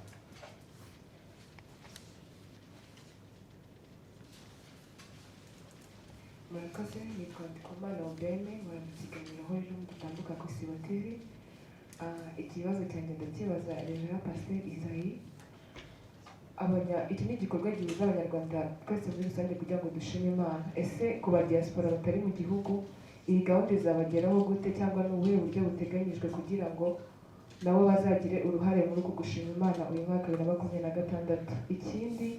Murakoze, nitwa Ndikumana Obene, baramusiganira aho ejo dutambuka ku Isibo TV. Ikibazo cyanjye ndakibaza Reverend Pasteur Isayi. Iki ni igikorwa gihuza abanyarwanda twese muri rusange kugira ngo dushime Imana. Ese ku ba diaspora batari mu gihugu, iyi gahunda izabageraho gute, cyangwa ni ubuhe buryo buteganyijwe kugira ngo nabo bazagire uruhare muri uku gushima Imana uyu mwaka 2026? Ikindi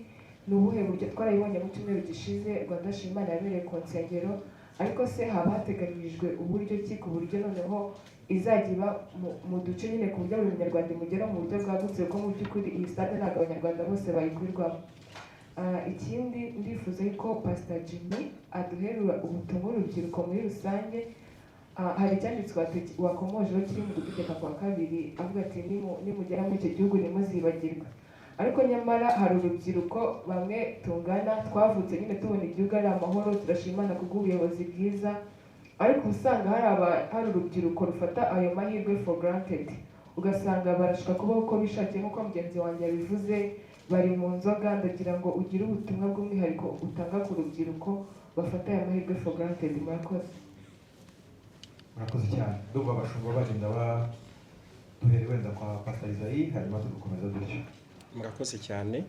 ni ubuhe buryo, twarayibonye mu cyumweru gishize Rwanda Shima Imana yabereye ku nsengero, ariko se haba hateganyijwe uburyo ki ku buryo noneho izajya iba mu duce nyine ku buryo buri munyarwanda imugera mu buryo bwagutse, ko mu by'ukuri iyi stade ntabwo abanyarwanda bose bayigurirwamo? Ikindi ndifuza yuko Pastor Jimmy aduherura ubutumwa urubyiruko muri rusange. Hari icyanditswe wakomojeho kiri mu gutegeka kwa 2 avuga ati nimugera muri icyo gihugu ntimuzibagirwe. ariko nyamara hari urubyiruko bamwe tungana twavutse nyine tubona igihugu ari amahoro, turashima Imana kubw'ubuyobozi bwiza, ariko usanga hari urubyiruko rufata ayo mahirwe for granted, ugasanga barashaka kubaho uko bishakiye nk'uko mugenzi wanjye yabivuze, bari mu nzoga. Ndagira ngo ugire ubutumwa bw'umwihariko utanga ku rubyiruko bafata aya mahirwe for granted. Murakoze. murakoze cyane. Ndumva abashumba bagenda duhere wenda kwa Pastor Isaie, hanyuma tugakomeza dutyo. Murakoze cyane,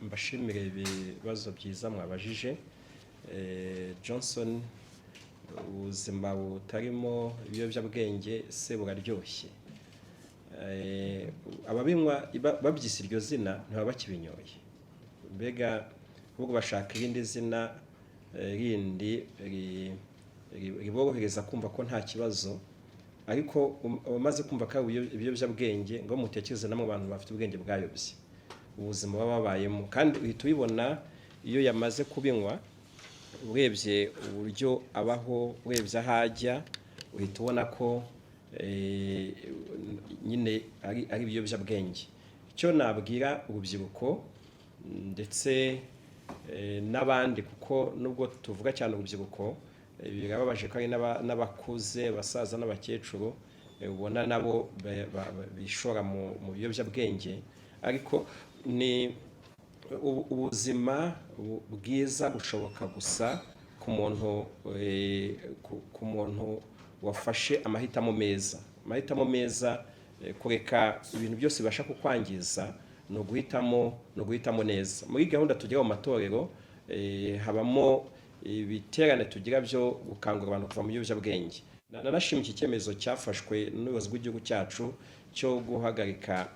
mbashimire ibibazo byiza mwabajije. Johnson, ubuzima butarimo ibiyobyabwenge se buraryoshye? Ababinywa babyise iryo zina ntibaba bakibinyoye, mbega ahubwo bashaka irindi zina rindi riborohereza kumva ko nta kibazo. Ariko bamaze kumva ko ibiyobyabwenge ngo mutekereze namwe abantu bafite ubwenge bwayobye ubuzima baba babayemo, kandi uhita ubibona iyo yamaze kubinywa. Urebye uburyo abaho, urebye aho ajya, uhita ubona ko nyine ari ibiyobyabwenge. Icyo nabwira urubyiruko ndetse n'abandi, kuko nubwo tuvuga cyane urubyiruko, birababaje ko hari n'abakuze, abasaza n'abakecuru ubona nabo bishora mu biyobyabwenge. Ariko ni ubuzima bwiza bushoboka gusa ku muntu wafashe amahitamo meza. Amahitamo meza, kureka ibintu byose bibasha kukwangiza, ni uguhitamo neza. Muri gahunda tugira mu matorero habamo ibiterane tugira byo gukangurira abantu kuva mu biyobyabwenge. Nanashimye iki cyemezo cyafashwe n'ubuyobozi bw'igihugu cyacu cyo guhagarika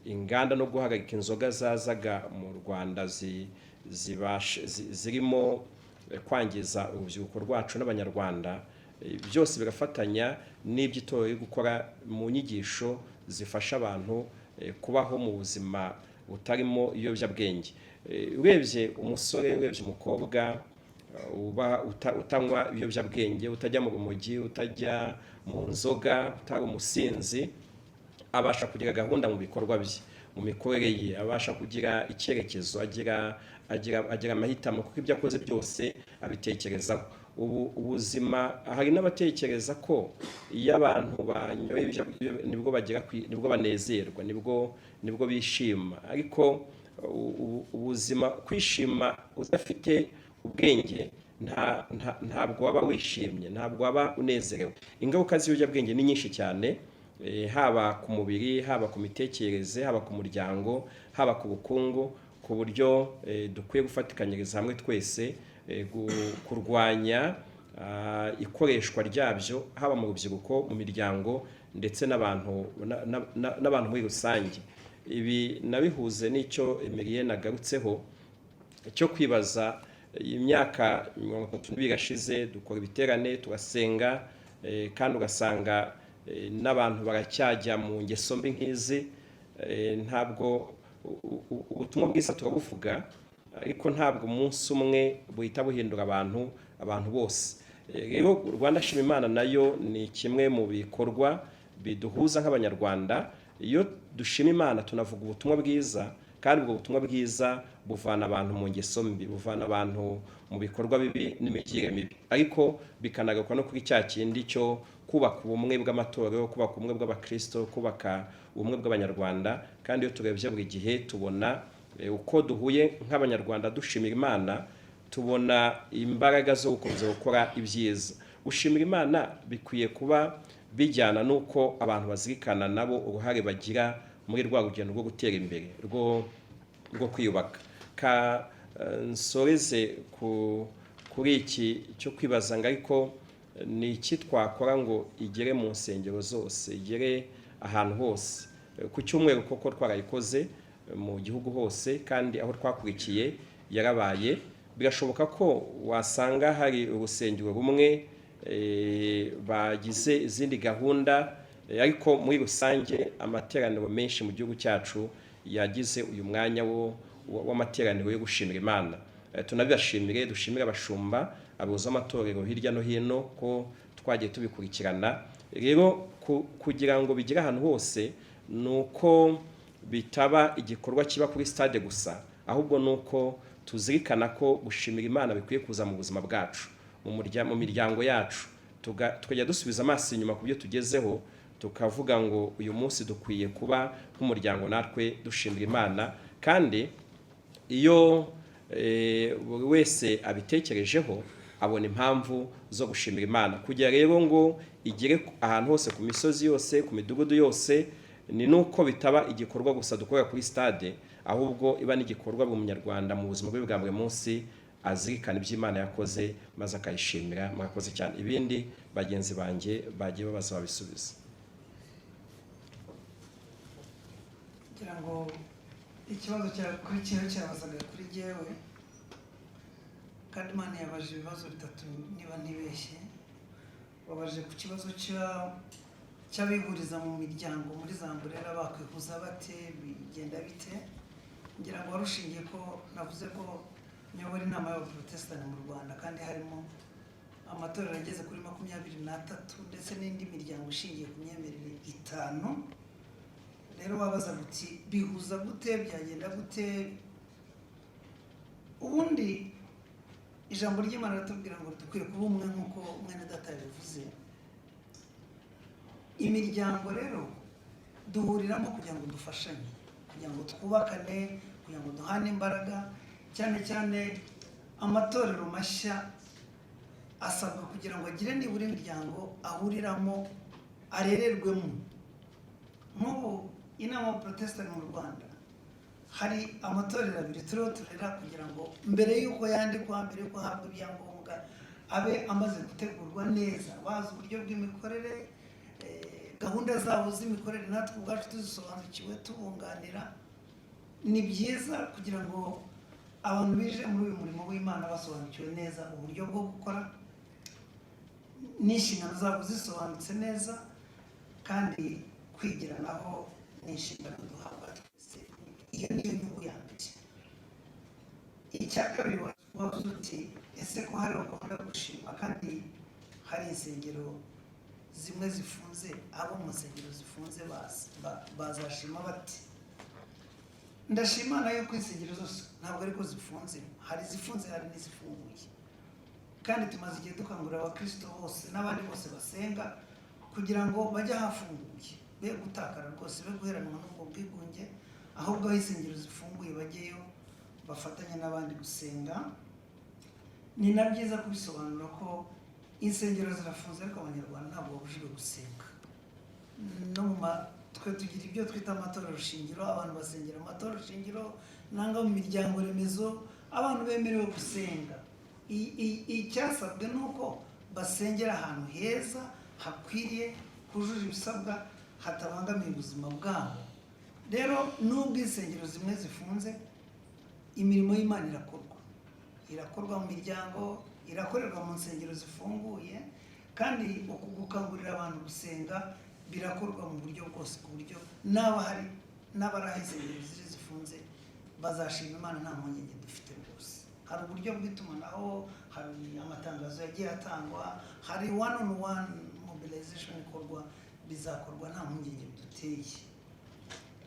inganda no guhagarika inzoga zazaga mu Rwanda zirimo kwangiza urubyiruko rwacu n'abanyarwanda. Byose birafatanya n'iby'itorero gukora mu nyigisho zifasha abantu kubaho mu buzima butarimo ibiyobyabwenge. Urebye umusore, urebye umukobwa utanywa ibiyobyabwenge, utajya mu rumogi, utajya mu nzoga, utari umusinzi, abasha kugira gahunda mu bikorwa bye, mu mikorere ye, abasha kugira icyerekezo, agira amahitamo, kuko ibyo akoze byose abitekerezaho. Ubuzima, hari n'abatekereza ko iyo abantu banyoye nibwo banezerwa, nibwo bishima. Ariko ubuzima, kwishima udafite ubwenge ntabwo waba wishimye, ntabwo waba unezerewe. Ingaruka z'ibiyobyabwenge ni nyinshi cyane, haba ku mubiri, haba ku mitekerereze, haba ku muryango, haba ku bukungu, ku buryo dukwiye gufatikanyiriza hamwe twese kurwanya ikoreshwa ryabyo, haba mu rubyiruko, mu miryango, ndetse n'abantu muri rusange. Ibi nabihuze n'icyo Emerie nagarutseho cyo kwibaza, imyaka 32 irashize dukora ibiterane, turasenga, kandi ugasanga n'abantu baracyajya mu ngeso mbi nk'izi. Ntabwo ubutumwa bwiza turabuvuga, ariko ntabwo umunsi umwe buhita buhindura abantu bose. Rero Rwanda Shima Imana nayo ni kimwe mu bikorwa biduhuza nk'abanyarwanda. Iyo dushima Imana tunavuga ubutumwa bwiza, kandi ubwo butumwa bwiza buvana abantu mu ngeso mbi, buvana abantu mu bikorwa bibi n'imigire mibi, ariko bikanagaruka no kuri cya kindi cyo kubaka ubumwe bw'amatorero, kubaka ubumwe bw'abakristo, kubaka ubumwe bw'abanyarwanda. Kandi iyo turebye buri gihe tubona uko duhuye nk'abanyarwanda dushimira Imana, tubona imbaraga zo gukomeza gukora ibyiza. Gushimira Imana bikwiye kuba bijyana n'uko abantu bazirikana nabo uruhare bagira muri rwa rugendo rwo gutera imbere, rwo kwiyubaka. Nsoreze kuri iki cyo kwibaza ngo ariko ni iki twakora ngo igere mu nsengero zose, igere ahantu hose. Ku cyumweru koko twarayikoze mu gihugu hose, kandi aho twakurikiye yarabaye. Birashoboka ko wasanga hari urusengero rumwe bagize izindi gahunda, ariko muri rusange amateraniro menshi mu gihugu cyacu yagize uyu mwanya w'amateraniro yo gushimira Imana. Tunabibashimire, dushimire abashumba, abayobozi b'amatorero hirya no hino ko twagiye tubikurikirana. Rero kugira ngo bigire ahantu hose, ni uko bitaba igikorwa kiba kuri stade gusa, ahubwo nuko tuzirikana ko gushimira Imana bikwiye kuza mu buzima bwacu, mu miryango yacu, tukajya dusubiza amaso inyuma ku byo tugezeho, tukavuga ngo uyu munsi dukwiye kuba nk'umuryango natwe dushimira Imana. Kandi iyo buri wese abitekerejeho abona impamvu zo gushimira Imana, kugira rero ngo igere ahantu hose, ku misozi yose, ku midugudu yose, ni nuko bitaba igikorwa gusa dukorera kuri stade, ahubwo iba n'igikorwa buri munyarwanda mu buzima bwe bwa buri munsi azirikana ibyo Imana yakoze maze akayishimira. Mwakoze cyane. Ibindi bagenzi banjye bagiye babaza babisubiza. kugira ngo ikibazo cyakurikiyeho cyabazaga kuri jyewe, kandi Imana yabaje ibibazo bitatu niba ntibeshye. Wabaje ku kibazo cy'abihuriza mu miryango muri Zamburera bakwihuza bate, bigenda bite. Ngira ngo warushingiye ko navuze ko nyobora inama y'Abaprotestani mu Rwanda, kandi harimo amatorero ageze kuri 23 ndetse n'indi miryango ishingiye ku myemerere 5. Rero wabaza guti bihuza gute, byagenda gute? Ubundi ijambo ry'Imana ratubwira ngo dukwiye kuba umwe nk'uko mwene data yabivuze. Imiryango rero duhuriramo kugira ngo dufashanye, kugira ngo twubakane, kugira ngo duhane imbaraga. Cyane cyane amatorero mashya asabwa kugira ngo agire nibura imiryango ahuriramo, arererwemo. Nk'ubu inama y'Abaprotestani mu Rwanda hari amatorero 2 turiho turera kugira ngo mbere y'uko yandikwa, mbere y'uko ahabwa ibyangombwa, abe amaze gutegurwa neza, bazi uburyo bw'imikorere, gahunda zabo z'imikorere natwe ubwacu tuzisobanukiwe, tubunganira. Ni byiza kugira ngo abantu bije muri uyu murimo w'Imana basobanukiwe neza uburyo bwo gukora, n'inshingano zabo zisobanutse neza, kandi kwigira naho n'inshingano duhabwa twese. Iyo niyo nyungu ya mbere. Icya kabiri wavuze uti ese ko hari bakunda gushima kandi hari insengero zimwe zifunze, abo mu nsengero zifunze bazashima bati? Ndashimana yuko insengero zose ntabwo ariko zifunze, hari zifunze hari n'izifunguye, kandi tumaze igihe dukangurira abakristo bose n'abandi bose basenga kugira ngo bajye hafunguye, be gutakara rwose, be guheranwa n'ubwo bwigunge, ahubwo aho insengero zifunguye bajyeyo bafatanya n'abandi gusenga. Ni na byiza kubisobanura ko insengero zirafunze ariko abanyarwanda ntabwo babujijwe gusenga. No twe tugira ibyo twita amatorero shingiro, abantu basengera amatorero shingiro, nanga mu miryango remezo abantu bemerewe gusenga. Icyasabwe nuko basengera ahantu heza hakwiriye, hujuje ibisabwa, hatabangamiye ubuzima bwabo. Rero nubwo insengero zimwe zifunze, imirimo y'Imana irakorwa mu miryango, irakorerwa mu nsengero zifunguye, kandi uku gukangurira abantu gusenga birakorwa mu buryo bwose, ku buryo n'abari insengero ziri zifunze bazashima Imana nta mpungenge dufite rwose. Hari uburyo bw'itumanaho, hari amatangazo yagiye atangwa, hari one-on-one mobilization ikorwa, bizakorwa nta mpungenge duteye.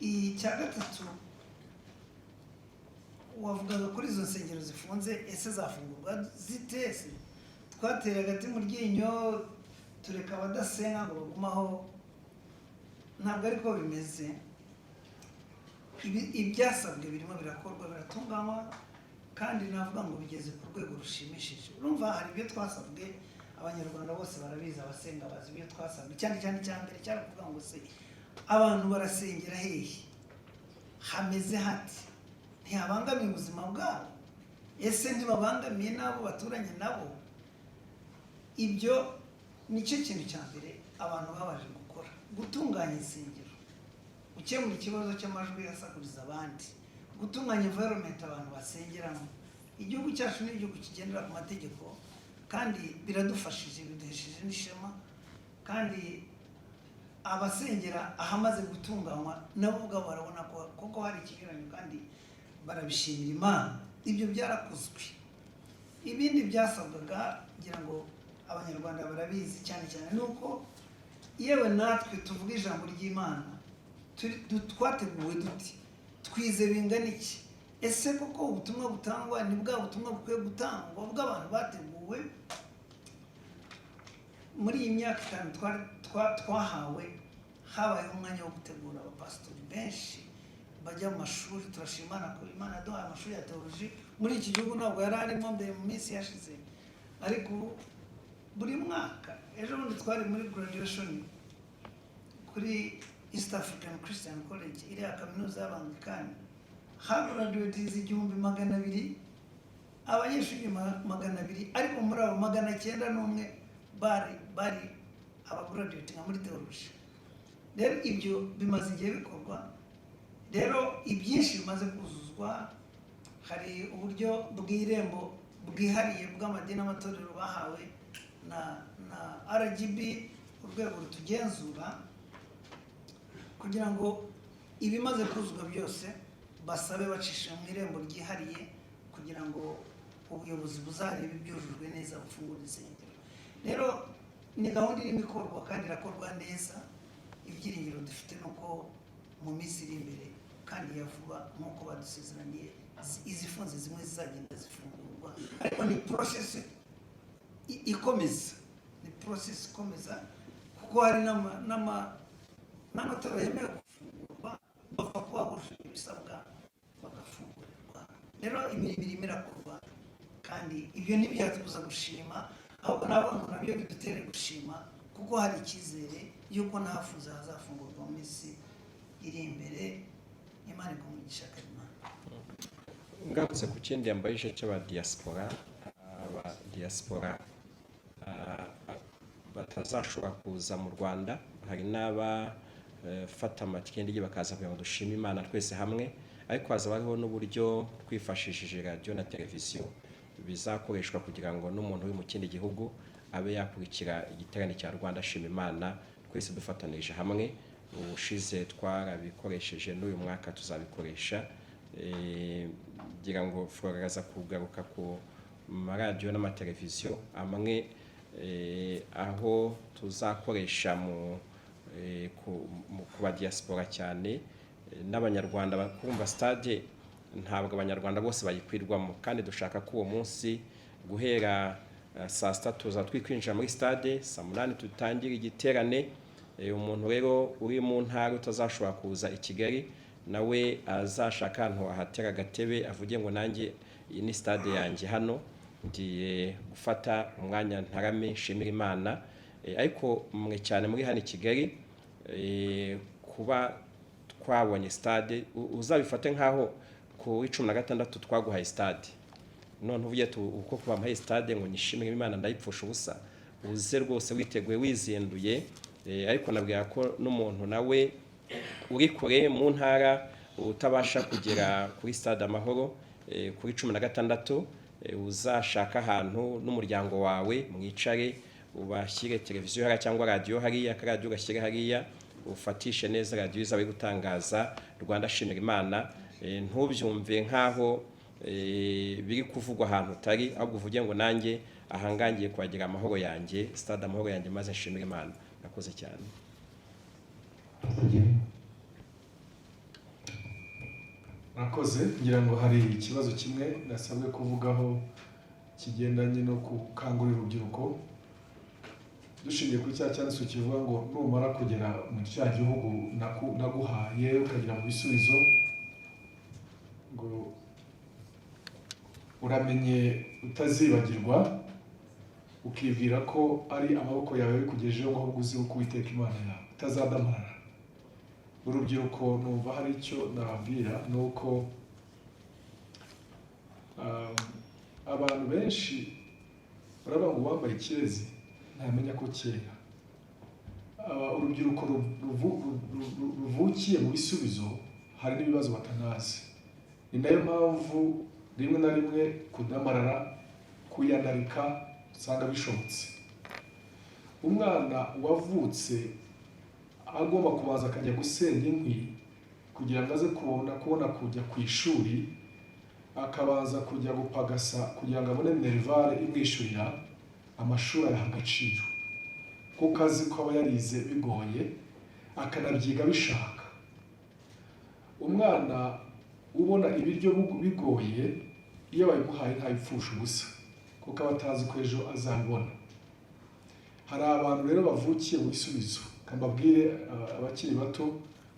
Icya gatatu wavugaga kuri izo nsengero zifunze, ese zafungurwa zite? Twatera agati mu ryinyo tureka abadasenga ngo bagumaho? Ntabwo ariko bimeze. Ibyasabwe birimo birakorwa, biratunganywa, kandi navuga ngo bigeze ku rwego rushimishije. Urumva hari ibyo twasabwe, abanyarwanda bose barabizi, abasenga bazi ibyo twasabwe. Cyane icya mbere cyari kuvuga ngo se abantu barasengera hehe, hameze hati, ntihabangamiye ubuzima bwabo? Ese ntibabangamiye n'abo baturanye nabo? Ibyo nicyo kintu cya mbere abantu babaje gukora, gutunganya insengero, gukemura ikibazo cy'amajwi asakuriza abandi, gutunganya environment abantu basengeramo. Igihugu cyacu ni igihugu kigendera ku mategeko, kandi biradufashije, biduhesheje n'ishema, kandi abasengera ahamaze gutunganywa nabo ubwabo barabona ko koko hari ikinyuranyo, kandi barabishimira Imana. Ibyo byarakozwe. Ibindi byasabwaga ngira ngo abanyarwanda barabizi cyane cyane, nuko yewe natwe tuvuga ijambo ry'Imana twateguwe duti, twize bingana iki, ese koko ubutumwa butangwa ni bwa butumwa bukwiye gutangwa bw'abantu bateguwe. Muri iyi myaka 5 twahawe, habayeho umwanya wo gutegura abapasitori benshi bajya mu mashuri. Turashimana ko Imana yaduhaye amashuri ya teoloji muri iki gihugu, ntabwo yari arimo mbere mu minsi yashize, ariko buri mwaka, ejo bundi twari muri graduation kuri East African Christian College, iriya kaminuza y'Abanglikani, hagraduates 200,000, abanyeshuri 200, ariko muri abo 901 bari abagraduating muri teoloji. Rero ibyo bimaze igihe bikorwa, rero ibyinshi bimaze kuzuzwa. Hari uburyo bw'irembo bwihariye bw'amadini n'amatorero bahawe na RGB, urwego rutugenzura, kugira ngo ibimaze kuzuzwa byose basabe bacisha mu irembo ryihariye, kugira ngo ubuyobozi buzarebe ibyujujwe neza bufungura insengero. Rero ni gahunda irimo ikorwa kandi irakorwa neza. Ibyiringiro dufite nuko mu minsi iri imbere kandi ya vuba, nk'uko badusezeraniye, izifunze zimwe zizagenda zifungurwa. Ariko ni process ikomeza, ni process ikomeza, kuko hari n'amatora yemewe gufungurwa, bapfa kuba bujuje ibisabwa bagafungurwa. Rero imirimo irimo irakorwa, kandi ibyo ntibyatubuza gushima, ahubwo nabwo nabyo bidutere gushima, kuko hari icyizere yuko n'ahafuza hazafungurwa mu minsi iri imbere. Imana ikumugisha Karimana. Ngarutse ku kindi yambayije cy'abadiaspora, abadiaspora batazashobora kuza mu Rwanda, hari n'abafata amatike y'indege bakaza kugira ngo dushime Imana twese hamwe, ariko haza hariho n'uburyo twifashishije radio na televiziyo bizakoreshwa kugira ngo n'umuntu uri mu kindi gihugu abe yakurikira igiterane cya Rwanda Shima Imana twese dufatanije hamwe. Ubushize twarabikoresheje, n'uyu mwaka tuzabikoresha. Ngira ngo forogaza kugaruka ku maradiyo n'amateleviziyo amwe, aho tuzakoresha ku badiaspora cyane n'abanyarwanda bakumva stade. Ntabwo abanyarwanda bose bayikwirwamo, kandi dushaka ko uwo munsi guhera saa 6 tuza twikwinjira muri stade, saa 8 tutangira igiterane. Umuntu rero uri mu ntara utazashobora kuza i Kigali, nawe azashaka ahantu ahatera agatebe avuge ngo nanjye iyi ni stade yanjye, hano ngiye gufata umwanya ntarame nshimira Imana. Ariko mwe cyane muri hano i Kigali, kuba twabonye stade, uzabifate nkaho ku 16 twaguhaye stade, none uvuye uko kubampaye stade ngo nishimire Imana ndayipfusha ubusa. Uze rwose witeguye wizinduye. Ariko nabwira ko n'umuntu nawe uri kure mu ntara utabasha kugera kuri stade Amahoro kuri 16, uzashaka ahantu n'umuryango wawe mwicare, ubashyire televiziyo hariya cyangwa radio hariya, radio gashyire hariya, ufatishe neza radio izawe gutangaza Rwanda Shimira Imana. Ntubyumve nkaho biri kuvugwa ahantu utari, ahubwo uvuge ngo nanjye ahangangiye kwagira amahoro yanjye, stade Amahoro yanjye, maze nshimira Imana. Nakoze cyane. Nakoze, ngira ngo hari ikibazo kimwe nasabwe kuvugaho kigendanye no gukangurira urubyiruko, dushingiye kuri cya cyanditswe kivuga ngo numara kugera mu cya gihugu naguhaye ukagira mu bisubizo, ngo uramenye utazibagirwa, ukibwira ko ari amaboko yawe bikugejejeho, ngo ahubwo uzi uko Uwiteka Imana yawe utazadamarara. Urubyiruko numva hari icyo nababwira, ni uko abantu benshi baravuga ngo uwambaye ikirezi ntamenya ko kera. Urubyiruko ruvukiye mu bisubizo hari n'ibibazo batanazi. Ni nayo mpamvu rimwe na rimwe kudamarara, kuyanarika usanga bishobotse. Umwana wavutse agomba kubanza akajya gusenya inkwi kugira ngo aze kubona kujya ku ishuri, akabanza kujya gupagasa kugira ngo abone minerivare imwishyurira amashuri ayaha agaciro, kuko azi ko aba yarize bigoye, akanabyiga bishaka. umwana ubona ibiryo bigoye iyo babimuhaye ntabipfusha ubusa kuko aba atazi ko ejo azabibona. Hari abantu rero bavukiye mu bisubizo, kambabwire abakiri bato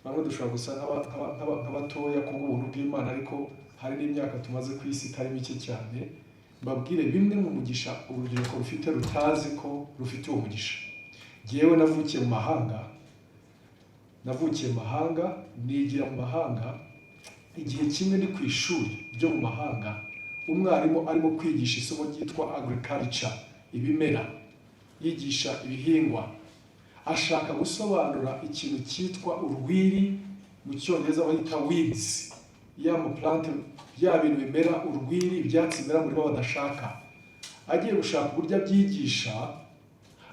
bamwe dushobora gusa nk'abatoya ku bw'ubuntu bw'Imana, ariko hari n'imyaka tumaze ku isi itari mike cyane. Mbabwire bimwe mu mugisha urubyiruko rufite rutazi ko rufite uwo mugisha. Jyewe navukiye mu mahanga, nigira mu mahanga. Igihe kimwe ni ku ishuri ryo mu mahanga, umwarimu arimo kwigisha isomo ryitwa agriculture, ibimera, yigisha ibihingwa. Ashaka gusobanura ikintu cyitwa urwiri, mu cyongereza bahita weeds, ya plant, bya bintu bimera, urwiri, ibyatsi bimera muri bo badashaka. Agiye gushaka uburyo abyigisha,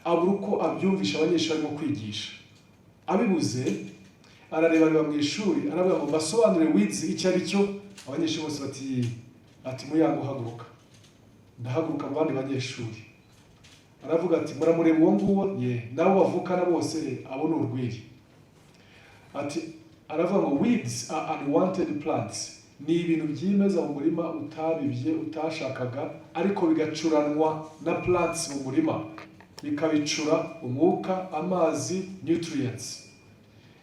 abura uko abyumvisha abanyeshuri arimo kwigisha. Abibuze, arareba mu ishuri, aravuga ngo basobanurire weeds icyo ari cyo. Abanyeshuri bose ati muyango haguruka. Ndahaguruka mu bandi banyeshuri. Aravuga ati muramureba uwo nguwo, nabo bavukana bose abo ni urwiri. Aravuga ngo weeds are unwanted plants. Ni ibintu byimeza mu murima utabibye, utashakaga, ariko bigacuranwa na plants mu murima, bikabicura umwuka, amazi, nutrients.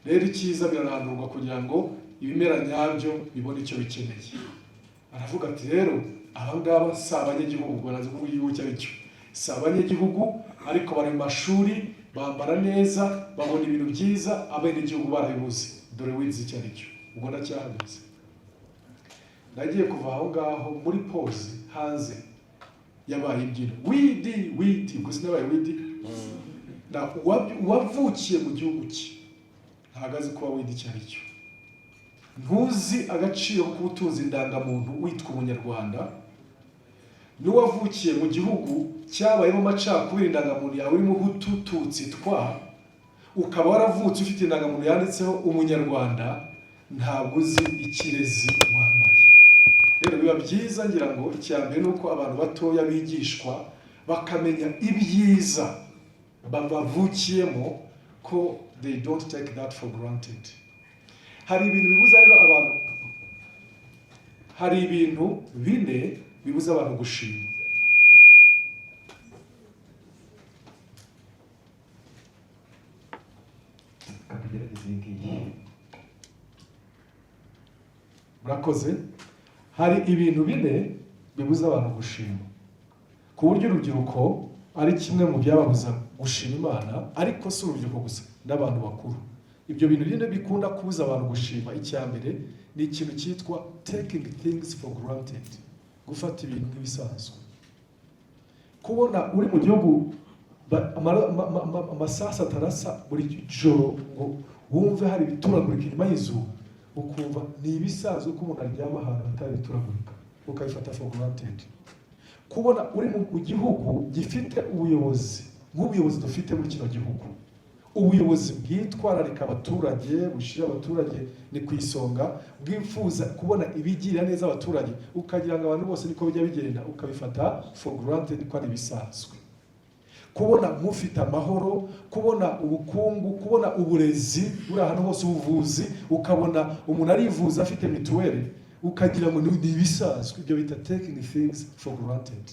Rero icyiza birarandurwa kugira ngo ibimera nyabyo bibone icyo bikeneye. Aravuga ati rero abangaba si abanyagihugu, barazi ko igihugu icyo ari cyo, si abanyagihugu, ariko bari mu mashuri, bambara neza, babona ibintu byiza, abenegihugu barabibuze. Dore weeds icyo ari cyo. Ubwo ndacyahagaze. Nagiye kuva aho ngaho muri pause hanze yabaye imbyino widi gusa nabaye widi. Wavukiye mu gihugu cye ntabwo azi kuba widi icyo ari cyo. Ntuzi agaciro k'ubutunzi indangamuntu witwa umunyarwanda. N'uwavukiye mu gihugu cyabayemo amacakubiri, indangamuntu yawe irimo Hutu, Tutsi, Twa, ukaba waravutse ufite indangamuntu yanditseho umunyarwanda, ntabwo uzi ikirezi wambaye. Rero biba byiza, ngira ngo icyambere ni uko abantu batoya bigishwa bakamenya ibyiza bavukiyemo, ko they don't take that for granted. Hari ibintu bibuza rero abantu, hari ibintu bine bibuza abantu gushima. Murakoze. Hari ibintu bine bibuza abantu gushima, ku buryo urubyiruko ari kimwe mu byababuza gushima Imana, ariko si urubyiruko gusa, n'abantu bakuru. Ibyo bintu bine bikunda kubuza abantu gushima, icyambere ni ikintu cyitwa taking things for granted, gufata ibintu nk'ibisanzwe. Kubona uri mu gihugu amasaha atarasa buri joro ngo wumve hari ibituragurika inyuma y'izuba, ukumva ni ibisanzwe ko umuntu aryama ahantu hatari ibituragurika, ukabifata for granted. Kubona uri mu gihugu gifite ubuyobozi nk'ubuyobozi dufite muri kino gihugu, ubuyobozi bwitwararika abaturage, bushyira abaturage ni ku isonga, bwifuza kubona ibigirira neza abaturage, ukagira ngo abantu bose niko bijya bigenda, ukabifata for granted ko ari ibisanzwe. Kubona nk'ufite amahoro, kubona ubukungu, kubona uburezi buri ahantu hose, ubuvuzi, ukabona umuntu arivuza afite mituweli, ukagira ngo ni ibisanzwe. Ibyo bita taking things for granted.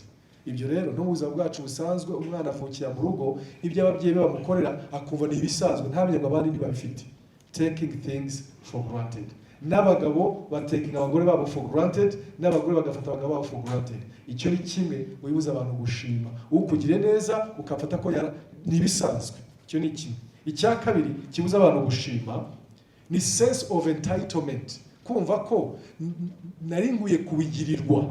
Ibyo rero no mu buzima bwacu busanzwe, umwana avukira mu rugo, ibyo ababyeyi be bamukorera akumva ni ibisanzwe, ntamenya ngo abandi ntibabifite. Taking things for granted. N'abagabo bataking abagore babo for granted, n'abagore bagafata abagabo babo for granted. Icyo ni kimwe wibuza abantu gushima. Ukugire neza ukafata ko ni ibisanzwe. Icyo ni kimwe. Icya kabiri kibuza abantu gushima ni sense of entitlement. Kumva ko naringuye kubigirirwa,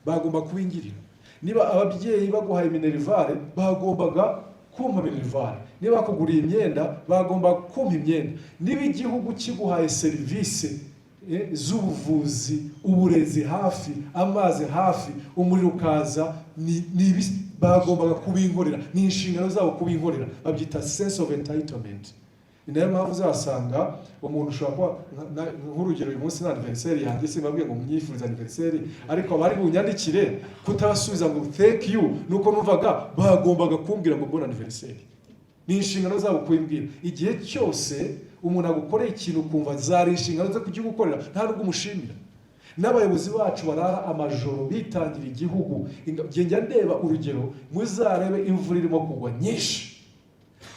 bagomba kubingirira. Niba ababyeyi baguhaye minerivare, bagombaga kumpa minerivare. Niba bakuguriye imyenda, bagomba kumpa imyenda. Niba igihugu kiguhaye serivisi z'ubuvuzi, uburezi hafi, amazi hafi, umuriro ukaza, bagombaga kubinkorera. Ni inshingano zabo kubinkorera. Babyita sense of entitlement. Ni nayo mpamvu uzasanga umuntu ushobora kuba nk'urugero, uyu munsi ni anniversaire yanjye, simbabwiye ngo munyifurize anniversaire, ariko abari bunyandikire kutabasubiza ngo thank you, nuko numvaga bagombaga kumbwira ngo bon anniversaire. ni inshingano zabo kubimbwira. Igihe cyose umuntu agukoreye ikintu ukumva zari inshingano zo kugigukorera, nta nubwo umushimira. N'abayobozi bacu barara amajoro bitangira igihugu. Njya ndeba urugero, muzarebe imvura irimo kugwa nyinshi,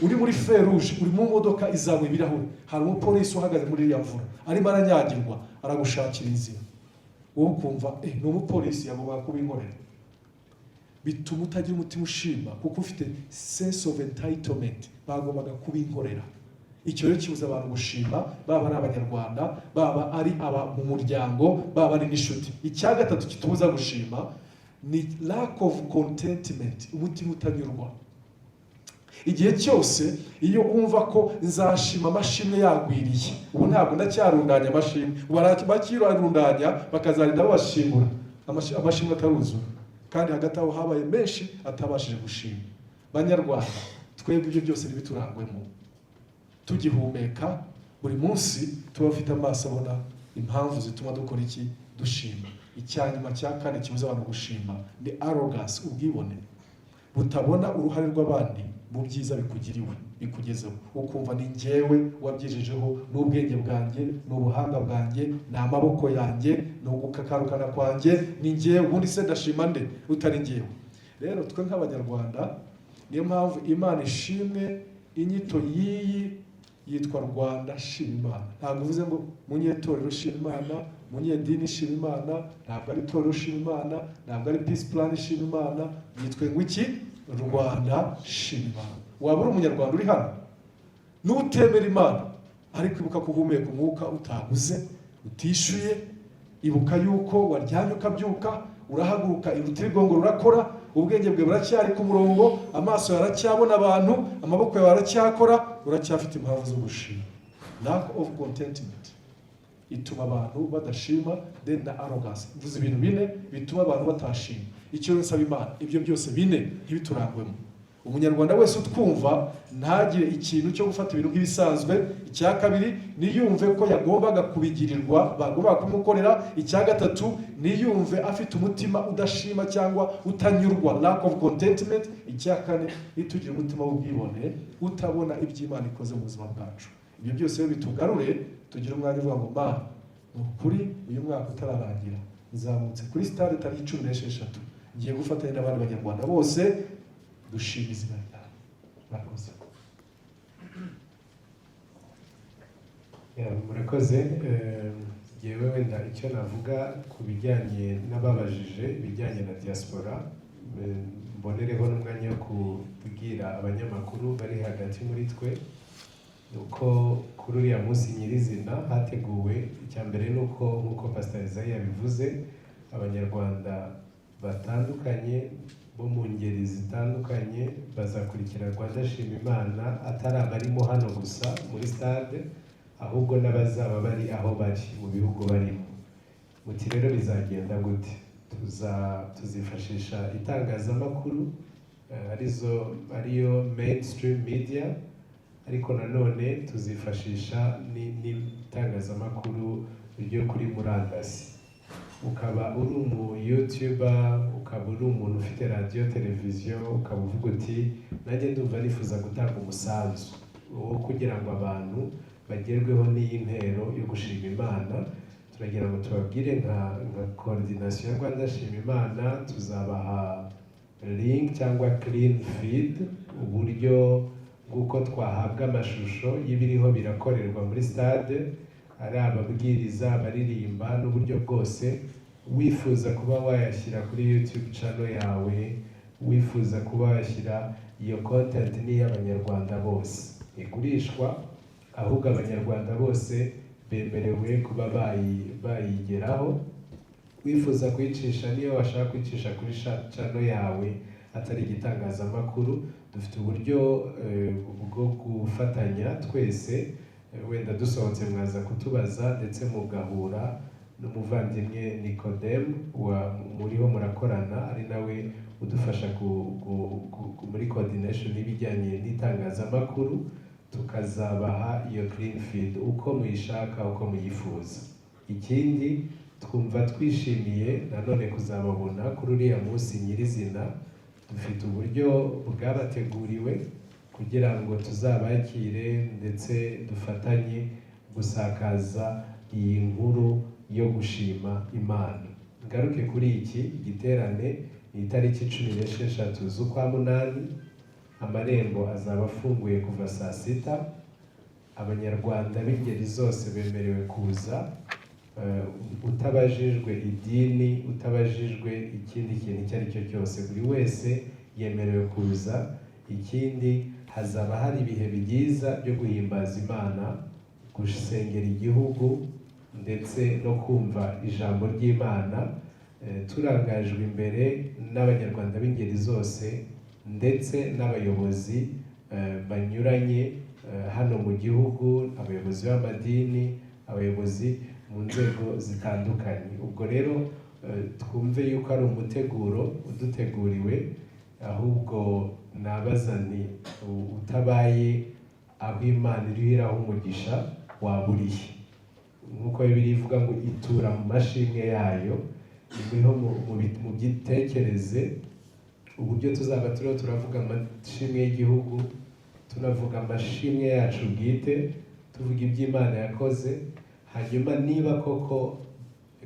uri muri feruje, uri mu modoka izamuye ibirahure, hari umupolisi uhagaze muri iriya mvura arimo aranyagirwa, aragushakira inzira, wowe ukumva ni umupolisi yagombaga kubinkorera. Bituma utagira umutima ushima, kuko ufite sense of entitlement, bagombaga kubinkorera. Icyo rero kibuza abantu gushima, baba ari abanyarwanda, baba ari aba mu muryango, baba ari n'inshuti. Icya gatatu kitubuza gushima ni lack of contentment, umutima utanyurwa. Igihe cyose iyo wumva ko nzashima amashimwe yagwiriye, ubu ntabwo ndacyarundanya amashimwe, bakirundanya bakazarinda babashimura amashimwe ataruzura, kandi hagati aho habaye menshi atabashije gushima. Banyarwanda, twebwe ibyo byose ntibiturangwemo. Tugihumeka buri munsi tuba bafite amaso abona impamvu zituma dukora iki, dushima. Icyanyuma cya kane kibuza abantu gushima ni arrogance, ubwibone butabona uruhare rw'abandi mu byiza bikugiriwe, bikugezeho. Ukumva ni njyewe wabyijejeho, n'ubwenge bwanjye, n'ubuhanga bwanjye, ni amaboko yanjye, ni ugukakarukana kwanjye, ni njyewe. Ubundi se ndashima nde utari njyewe? Rero twe nk'abanyarwanda, niyo mpamvu Imana ishimwe inyito y'iyi yitwa Rwanda shima Imana. Ntabwo uvuze ngo munyetorero shima Imana, munyedini shima Imana, ntabwo ari itorero shima Imana, ntabwo ari peace plan shima Imana, yitwe ngo iki? Rwanda shima Imana. Waba uri umunyarwanda uri hano n'utemera Imana, ariko ibuka guhumeka umwuka utaguze, utishyuye. Ibuka yuko waryamye ukabyuka, urahaguruka, urutirigongo rurakora, ubwenge bwe buracyari ku murongo, amaso yaracyabona abantu, amaboko yawe aracyakora, uracyafite impamvu zo gushima. Lack of contentment ituma abantu badashima, then na arrogance. Mvuze ibintu bine bituma abantu batashima. Icyo nsaba Imana, ibyo byose bine ntibiturangwemo. Umunyarwanda wese utwumva ntagire ikintu cyo gufata ibintu nk'ibisanzwe. Icya kabiri, niyumve ko yagombaga kubigirirwa, bagombaga kumukorera. Icya gatatu, niyumve afite umutima udashima cyangwa utanyurwa, lack of contentment. Icya kane, nitugire umutima w'ubwibone, utabona iby'Imana ikoze mu buzima bwacu. Ibyo byose rero bitugarure, tugire umwanya uvuga ngo Mana, ni ukuri uyu mwaka utararangira nzamutse kuri stade tariki 16, ngiye gufatanya n'abandi banyarwanda bose dushima izina ryawe. Murakoze. Murakoze. Yewe wenda icyo navuga ku bijyanye n'ababajije ibijyanye na diaspora, mbonereho n'umwanya wo kubwira abanyamakuru bari hagati muri twe uko kuri uriya munsi nyirizina hateguwe. Icya mbere ni uko nk'uko Pastor Isaie yabivuze, abanyarwanda batandukanye bo mu ngeri zitandukanye bazakurikira Rwanda shima Imana, atari abarimo hano gusa muri stade, ahubwo n'abazaba bari aho bari mu bihugu barimo. Muti rero bizagenda gute? Tuzifashisha itangazamakuru ariyo mainstream media, ariko nanone tuzifashisha n'itangazamakuru ryo kuri murandasi. Ukaba uri umu YouTuber, ukaba uri umuntu ufite radio televiziyo, ukaba uvuga uti nanjye ndumva nifuza gutanga umusanzu wo kugira ngo abantu bagerweho n'iyi ntero yo gushima Imana. Turagira ngo tubabwire nka coordination ya Rwanda shima Imana, tuzabaha link cyangwa clean feed, uburyo bw'uko twahabwa amashusho y'ibiriho birakorerwa muri stade, ari ababwiriza, abaririmba, n'uburyo bwose. Wifuza kuba wayashyira kuri YouTube channel yawe, wifuza kuba wayashyira, iyo content ni y'abanyarwanda bose, igurishwa, ahubwo abanyarwanda bose bemerewe kuba bayigeraho. Wifuza kwicisha, niyo washaka kwicisha kuri channel yawe atari igitangazamakuru, dufite uburyo bwo gufatanya twese. Wenda dusohotse mwaza kutubaza, ndetse mugahura n'umuvandimwe Nicodem muriho murakorana, ari nawe udufasha muri coordination y'ibijyanye n'itangazamakuru. Tukazabaha iyo clean feed uko muyishaka, uko muyifuza. Ikindi, twumva twishimiye nanone kuzababona kuri uriya munsi nyirizina. Dufite uburyo bwabateguriwe, kugira ngo tuzabakire ndetse dufatanye gusakaza iyi nkuru yo gushima Imana. Ngaruke kuri iki giterane ni itariki 16 z'ukwa munani, amarembo azaba afunguye kuva saa sita. Abanyarwanda b'ingeri zose bemerewe kuza, utabajijwe idini, utabajijwe ikindi kintu icyo ari cyo cyose, buri wese yemerewe kuza. Ikindi, hazaba hari ibihe byiza byo guhimbaza Imana, gusengera igihugu ndetse no kumva ijambo ry'Imana, turangajwe imbere n'abanyarwanda b'ingeri zose ndetse n'abayobozi banyuranye hano mu gihugu, abayobozi b'amadini, abayobozi mu nzego zitandukanye. Ubwo rero twumve yuko ari umuteguro uduteguriwe, ahubwo nabaza nti utabaye aho Imana iri iraho umugisha waburiye. Nk'uko Bibiliya ivuga ngo itura mu mashimwe yayo, niho mu byitekereze uburyo tuzaba turiho turavuga amashimwe y'igihugu, tunavuga amashimwe yacu bwite, tuvuga iby'Imana yakoze. Hanyuma niba koko,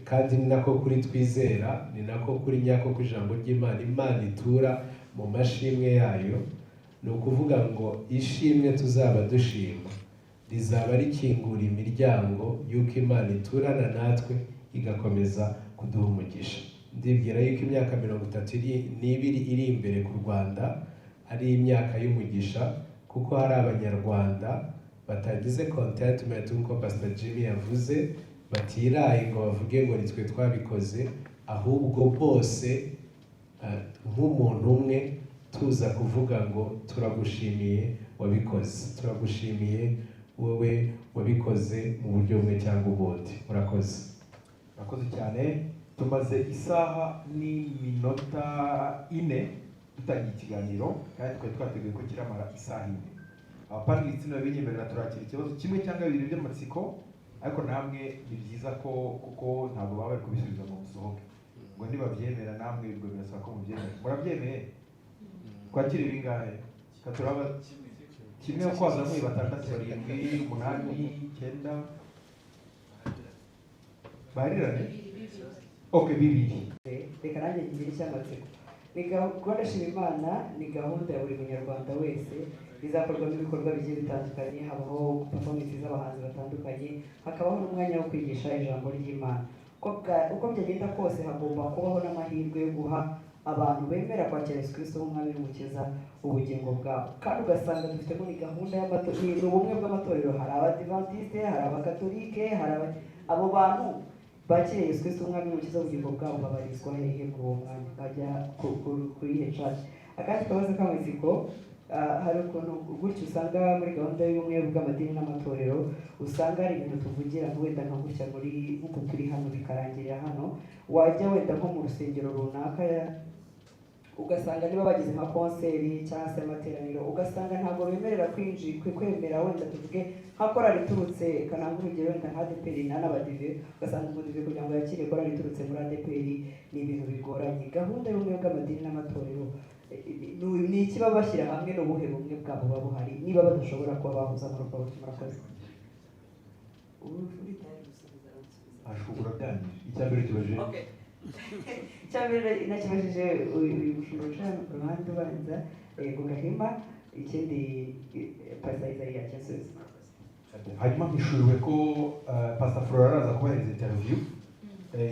kandi ni nako kuri twizera, ni nako kuri nyako ku ijambo ry'Imana, Imana itura mu mashimwe yayo, ni ukuvuga ngo ishimwe tuzaba dushima rizaba rikingura imiryango y'uko Imana iturana natwe igakomeza kuduha umugisha. Ndibwira yuko imyaka 32 iri imbere ku Rwanda ari imyaka y'umugisha, kuko hari abanyarwanda batagize contentment nk'uko Pastor Jimmy yavuze, batiraye ngo bavuge ngo nitwe twabikoze, ahubwo bose nk'umuntu umwe tuza kuvuga ngo turagushimiye wabikoze, turagushimiye wowe wabikoze mu buryo bumwe cyangwa ubundi. Murakoze. Murakoze cyane. Tumaze isaha n'iminota 4 dutangiye ikiganiro, kandi twari twateguye ko kiramara isaha 4. Abapaneliste n'abinyemerera turakira ikibazo kimwe cyangwa bibiri by'amatsiko, ariko namwe ni byiza ko kuko ntabwo baba bari kubisubiza ngo musohoke, ngo nibabyemera namwe ubwo birasaba ko mubyemera. Murabyemeye? Kwakira ibingahe? Katuraba kimwe kwaza muri 6 7 8 9 barirane. Okay, bibiri. Reka nanjye ngire icyamatsiko. Ni gahunda Shima Imana, ni gahunda ya buri munyarwanda wese, izakorwamo ibikorwa bigiye bitandukanye, habaho performance z'abahanzi batandukanye, hakabaho n'umwanya wo kwigisha ijambo ry'Imana. Uko byagenda kose hagomba kubaho n'amahirwe yo guha abantu bemera kwakira Yesu Kristo nk'umwami n'umukiza ubugingo bwabo. Kandi ugasanga dufitemo ni gahunda y'amatorero, ubumwe bw'amatorero, hari abadivantiste, hari abakatolike, hari abo bantu bakiriye Yesu Kristo umwami n'umukiza ubugingo bwabo babarizwa hehe bw'uwo mwanya, bajya kuri iyo church. Akandi kabazo k'amatsiko, hari ukuntu gutyo usanga muri gahunda y'ubumwe bw'amadini n'amatorero, usanga hari ibintu tuvugira wenda nka gutya muri nk'uko turi hano bikarangirira hano, wajya wenda nko mu rusengero runaka ugasanga niba bagize nka konseri cyangwa se amateraniro, ugasanga ntabwo bemerera kwemera wenda tuvuge nka korali iturutse kananga urugero wenda nka ADPR n'abadive, ugasanga umudive kugira ngo yakire korali iturutse muri ADPR ni ibintu bigoranye. Gahunda y'ubumwe bw'amadini n'amatorero ni iki baba bashyira hamwe n'ubuhe bumwe bwabo buba buhari niba badashobora kuba bahuza mu rupapuro? Murakoze. Ashobora byanyije. Icyambere kibajije. Okay. Icyambere nakibajije uyu mushumba ruhande ubanza ku Gahima, ikindi Pastor Isaiah cyasubiza. Hanyuma mpishuriwe ko Pastor Flora araza kubahereza interview.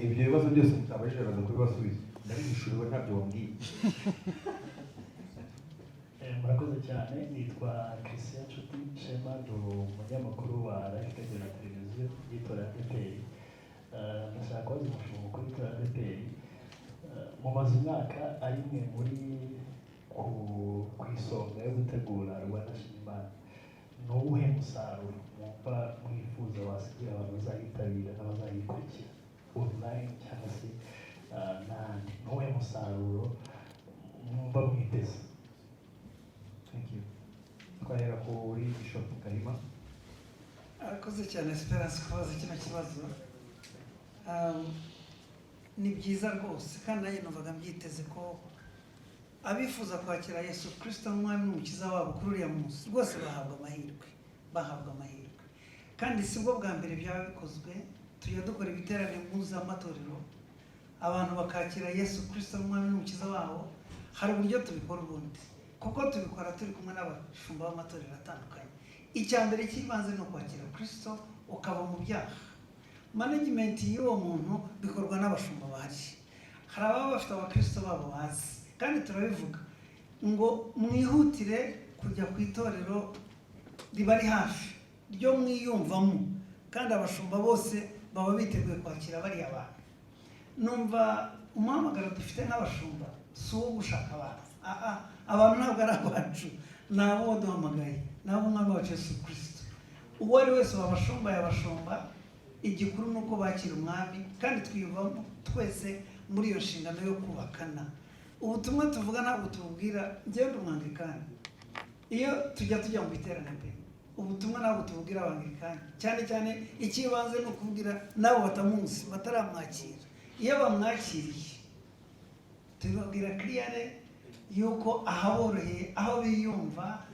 Ibyo bibazo byose mutabajije araza kubibasubiza. Nari mpishuriwe ntabyo wambwiye. Murakoze cyane. Nitwa Christian Nshuti Shema, ndi umunyamakuru wa Life Radio na televiziyo y'itorero ADPR. Ndashaka kubaza umushumba mukuru w'itorero ADPR, mumaze umwaka ari mwe muri ku isonga yo gutegura Rwanda Shima Imana, ni uwuhe musaruro mwumva mwifuza wasigira abantu bazayitabira n'abazayikurikira online cyangwa se n'ahandi? Ni uwuhe musaruro mwumva mwiteze? Thank you. Twahera kuri Bishop Gahima. Arakoze cyane Esperance kubaza kino kibazo. Ni byiza rwose, kandi nanjye numvaga mbyiteze ko abifuza kwakira Yesu Kristo nk'umwami n'umukiza wabo kuri uriya munsi rwose bahabwa amahirwe kandi si bwo bwa mbere byaba bikozwe. Tujya dukora ibiterane mpuzamatorero abantu bakakira Yesu Kristo nk'umwami n'umukiza wabo. Hari uburyo tubikora ubundi kuko tubikora turi kumwe n'abashumba b'amatorero atandukanye. Icya mbere cy'ibanze ni ukwakira Kristo ukaba mu byaha. Management y'uwo muntu bikorwa n'abashumba bahari. Hari ababa bafite abakristo babo bazi kandi turabivuga ngo mwihutire kujya ku itorero ribari hafi ryo mwiyumvamo, kandi abashumba bose baba biteguye kwakira bariya bantu. Numva umuhamagaro dufite nk'abashumba si uwo gushaka abantu. Abantu ntabwo ari abacu, ni abo waduhamagaye, ni abo umwami wacu Yesu Kristo. Uwo ari wese wabashumba yabashumba, igikuru ni uko bakira umwami kandi twiyumvamo twese muri iyo nshingano yo kubakana. Ubutumwa tuvuga ntabwo tububwira ngende umwanglikani. Iyo tujya mu biterane pe, ubutumwa ntabwo tububwira abanglikani, cyane cyane ikibanze ni ukubwira nabo batamuzi bataramwakira. Iyo bamwakiriye tubabwira clearly yuko ahaboroheye, aho biyumva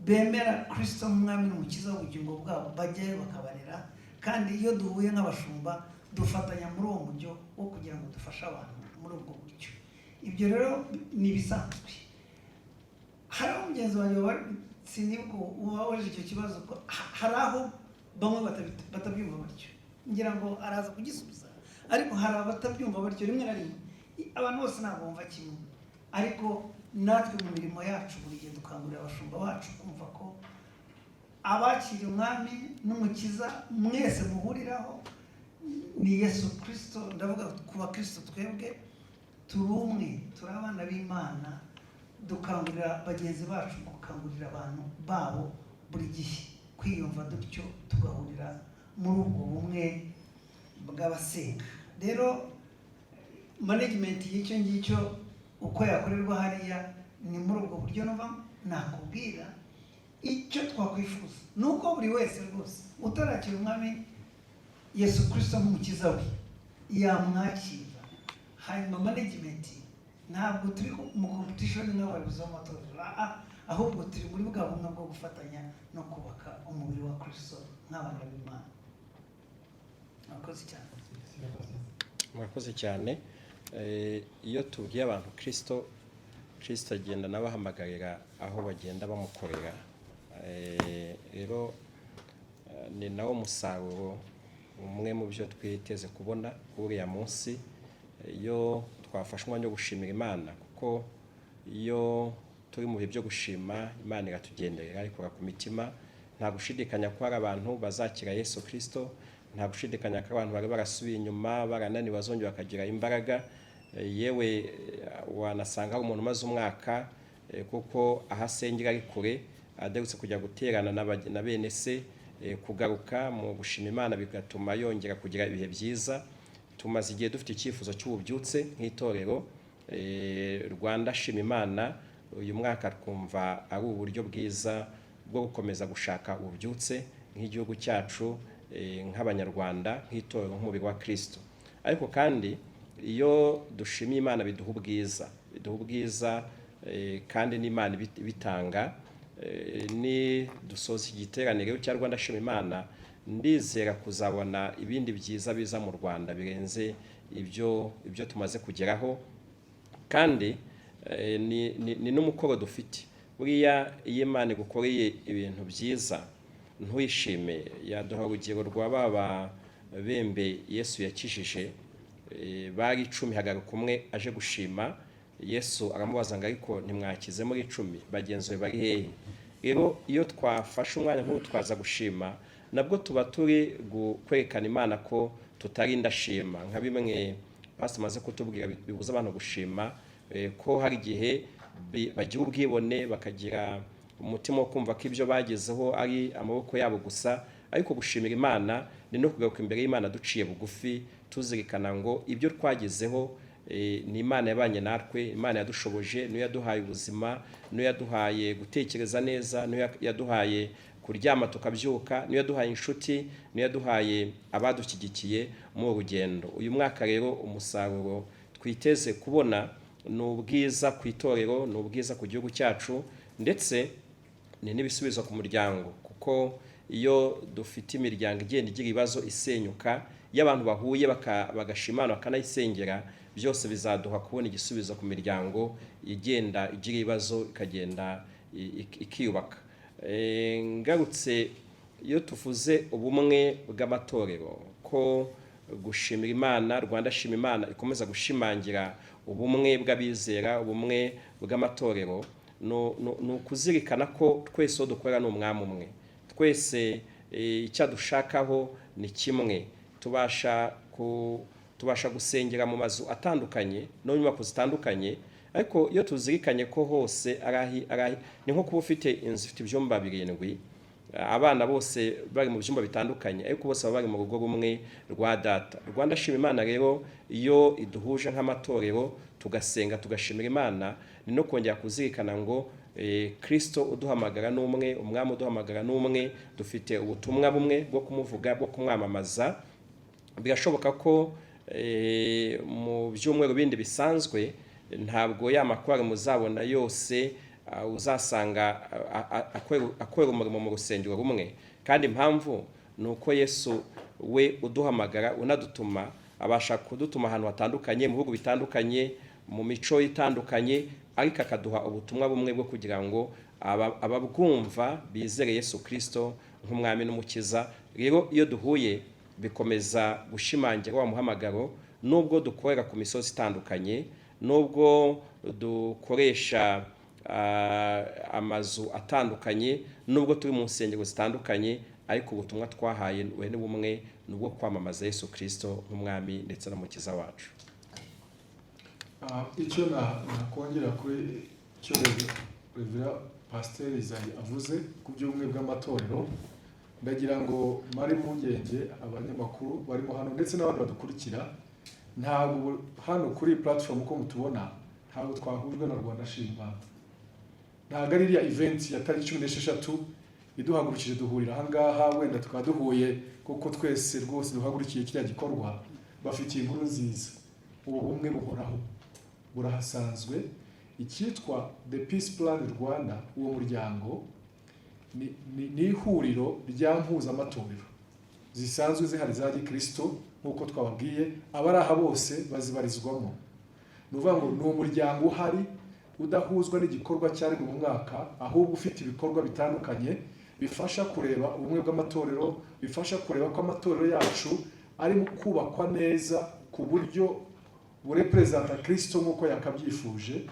bemera Kristo nk'umwami n'umukiza w'ubugingo bwabo, bajyayo bakabarera. Kandi iyo duhuye nk'abashumba dufatanya muri uwo mujyo wo kugira ngo dufashe abantu muri ubwo buryo. Ibyo rero ni ibisanzwe. Hari umugenzi wanjye sinibwo uwaje icyo kibazo ko hari aho bamwe batabyumva batyo, ngira ngo araza kugisubiza, ariko hari abatabyumva batyo rimwe na rimwe. Abantu bose ntabwo bumva kimwe, ariko natwe mu mirimo yacu buri gihe dukangurira abashumba bacu kumva ko abakiriye umwami n'umukiza mwese muhuriraho ni Yesu Kristo. Ndavuga ku bakristo twebwe turi umwe, turi abana b'Imana, dukangurira bagenzi bacu gukangurira abantu babo buri gihe kwiyumva dutyo, tugahurira muri ubwo bumwe bw'abasenga. Rero management y'icyo ngicyo uko yakorerwa hariya ni muri ubwo buryo. Nakubwira icyo twakwifuza ni uko buri wese rwose utarakira umwami Yesu Kristo nk'umukiza we yamwakira. Hanyuma management ntabwo turi mu competition n'abayobozi b'amatorero, ahubwo turi muri bwa bumwe bwo gufatanya no kubaka umubiri wa Kristo nk'abana b'Imana. Murakoze cyane. Iyo tubwiye abantu Kristo agenda n'abahamagarira aho bagenda bamukorera. Rero ni nawo musaruro umwe mu byo twiteze kubona uriya munsi iyo twafashe umwanya wo gushimira Imana, kuko iyo turi mu bihe byo gushima Imana iratugenderera ikora ku mitima. Nta gushidikanya ko hari abantu bazakira Yesu Kristo, nta gushidikanya ko abantu bari barasubiye inyuma barananiwe bazongera bakagira imbaraga. Yewe wanasanga umuntu umaze umwaka kuko ahasengera ari kure aderutse kujya guterana na bene se, kugaruka mu gushima Imana bigatuma yongera kugira ibihe byiza. Tumaze igihe dufite icyifuzo cy'ububyutse nk'itorero Rwanda Shima Imana. Uyu mwaka twumva ari uburyo bwiza bwo gukomeza gushaka ububyutse nk'igihugu cyacu, nk'abanyarwanda, nk'itorero, nk'umubiri wa Kristo. Ariko kandi iyo dushimiye Imana biduha ubwiza kandi n'Imana bitanga. Ni dusoza igiteraniro cya Rwanda Shima Imana, ndizera kuzabona ibindi byiza biza mu Rwanda birenze ibyo tumaze kugeraho. Kandi ni n'umukoro dufite. Buriya iyo Imana igukoreye ibintu byiza ntuyishime. Yaduha urugero rwa baba bembe Yesu yakijije, bari 10 hagaruka umwe aje gushima Yesu aramubaza ngo ariko ntimwakize muri 10 bagenzi be bari hehe? Rero iyo twafashe umwanya nk'uwo twaza gushima, nabwo tuba turi kwerekana Imana ko tutari indashima, nka bimwe pastor maze kutubwira bibuza abantu gushima, ko hari igihe bagira ubwibone bakagira umutima wo kumva ko ibyo bagezeho ari amaboko yabo gusa. Ariko gushimira Imana ni no kugaruka imbere y'Imana duciye bugufi, tuzirikana ngo ibyo twagezeho ni Imana yabanye natwe, Imana yadushoboje, niyo yaduhaye ubuzima, niyo yaduhaye gutekereza neza, niyo yaduhaye kuryama tukabyuka, niyo yaduhaye inshuti, niyo yaduhaye abadushyigikiye mu rugendo. Uyu mwaka rero umusaruro twiteze kubona ni ubwiza ku itorero, ni ubwiza ku gihugu cyacu, ndetse ni n'ibisubizo ku muryango, kuko iyo dufite imiryango igenda igira ibibazo isenyuka, iyo abantu bahuye bagashimana bakanayisengera, byose bizaduha kubona igisubizo ku miryango igenda igira ibibazo ikagenda ikiyubaka. Ngarutse, iyo tuvuze ubumwe bw'amatorero, ko gushimira Imana, Rwanda Shima Imana ikomeza gushimangira ubumwe bw'abizera, ubumwe bw'amatorero, ni ukuzirikana ko twese uwo dukorera ni umwami umwe, twese icyo dushakaho ni kimwe, tubasha gusengera mu mazu atandukanye no mu nyubako zitandukanye, ariko iyo tuzirikanye ko hose ni nko kuba ufite inzu ifite ibyumba 7, abana bose bari mu byumba bitandukanye, ariko bose baba bari mu rugo rumwe rwa data. Rwanda Shima Imana rero iyo iduhuje nk'amatorero tugasenga tugashimira Imana, ni no kongera kuzirikana ngo Kristo uduhamagara n'umwe, umwami uduhamagara n'umwe, dufite ubutumwa bumwe bwo kumuvuga, bwo kumwamamaza. Birashoboka ko mu byumweru bindi bisanzwe ntabwo ya makwari muzabona yose uzasanga akorera umurimo mu rusengero rumwe, kandi impamvu ni uko Yesu we uduhamagara unadutuma, abasha kudutuma ahantu hatandukanye, mu bihugu bitandukanye, mu mico itandukanye, ariko akaduha ubutumwa bumwe bwo kugira ngo ababwumva bizere Yesu Kristo nk'umwami n'umukiza. Rero iyo duhuye bikomeza gushimangira wa muhamagaro, nubwo dukorera ku misozi itandukanye, nubwo dukoresha amazu atandukanye, nubwo turi mu nsengero zitandukanye, ariko ubutumwa twahaye we ni bumwe, nubwo kwamamaza Yesu Kristo nk'umwami ndetse n'umukiza wacu. Icyo nakongera kuri cyo Revera Pasiteri Isayi avuze ku by'ubumwe bw'amatorero, ndagira ngo mari impungenge abanyamakuru barimo hano ndetse n'abandi badukurikira. Ntabwo hano kuri platform uko mutubona, ntabwo twahujwe na Rwanda Shima Imana. Ntabwo ari iriya event ya tariki 16 iduhagurukije duhurira ahangaha, wenda tukaba duhuye kuko twese rwose duhagurukiye kiriya gikorwa, bafitiye inkuru nziza. Ubu bumwe buhoraho burahasanzwe. Icyitwa The Peace Plan Rwanda, uwo muryango ni ihuriro rya mpuzamatorero zisanzwe zihari za Gikristo, nk'uko twababwiye, abari aha bose bazibarizwamo. Ni ukuvuga ngo ni umuryango uhari udahuzwa n'igikorwa cyari mu mwaka, ahubwo ufite ibikorwa bitandukanye bifasha kureba ubumwe bw'amatorero, bifasha kureba ko amatorero yacu ari mu kubakwa neza ku buryo burepresenta Kristo nk'uko yakabyifuje,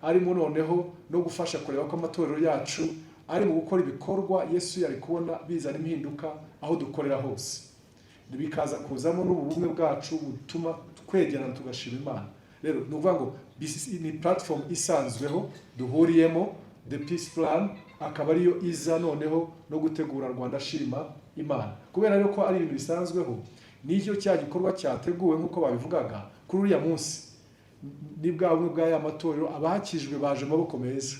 arimo noneho no gufasha kureba ko amatorero yacu ari mu gukora ibikorwa Yesu yari kubona bizana impinduka aho dukorera hose. Bikaza kuzamo n'ubumwe bwacu butuma twegerana tugashima Imana. Rero ni ukuvuga ngo ni platform isanzweho duhuriyemo, The Peace Plan akaba ariyo iza noneho no gutegura Rwanda Shima Imana. Kubera rero ko ari ibintu bisanzweho, n'icyo cya gikorwa cyateguwe nk'uko babivugaga kuri uriya munsi, ni bwa bumwe bw'aya matorero, abakijwe baje amaboko meza,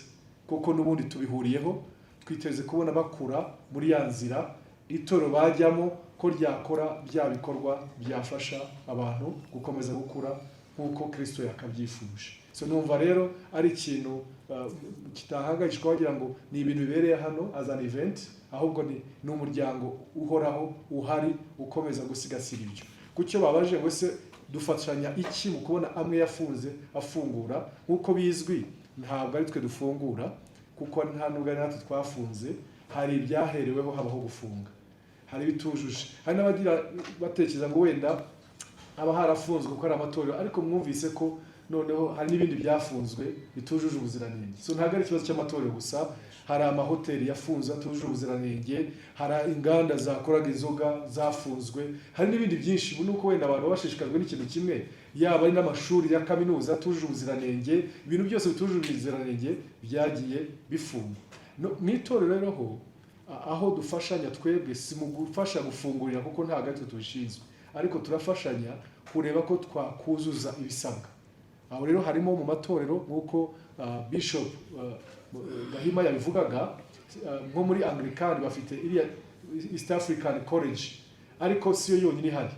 kuko n'ubundi tubihuriyeho. Twiteze kubona bakura muri ya nzira itorero bajyamo, ko ryakora bya bikorwa byafasha abantu gukomeza gukura nk'uko Kristo yakabyifuje. So numva rero ari ikintu kitahangayishwa wagira ngo ni ibintu bibereye hano as an event, ahubwo ni umuryango uhoraho uhari ukomeza gusigasira ibyo. Kucyo babaje ngo se dufatanya iki mu kubona amwe yafunze afungura, nk'uko bizwi ntabwo ari twe dufungura, kuko nta nubwo ari natwe twafunze, hari ibyahereweho habaho gufunga, hari bitujuje. Hari n'abagira batekereza ngo wenda aba harafunzwe kuko ari amatorero, ariko mwumvise ko noneho hari n'ibindi byafunzwe bitujuje ubuziranenge. So ntabwo ari ikibazo cy'amatorero gusa, hari amahoteli yafunzwe atujuje ubuziranenge, hari inganda zakoraga inzoga zafunzwe, hari n'ibindi byinshi. Ubu nuko wenda abantu bashishikajwe n'ikintu kimwe, yaba ari n'amashuri ya kaminuza atujuje ubuziranenge, ibintu byose bitujuje ubuziranenge byagiye bifungwa. Mu itorero rero aho dufashanya twebwe si mu gufasha gufungurira, kuko ntabwo ari twe tubishinzwe, ariko turafashanya kureba ko twakuzuza ibisabwa. Aho rero harimo mu matorero nk'uko Bishop Gahima yabivugaga, nko muri Anglican bafite iriya East African College, ariko siyo yonyine ihari.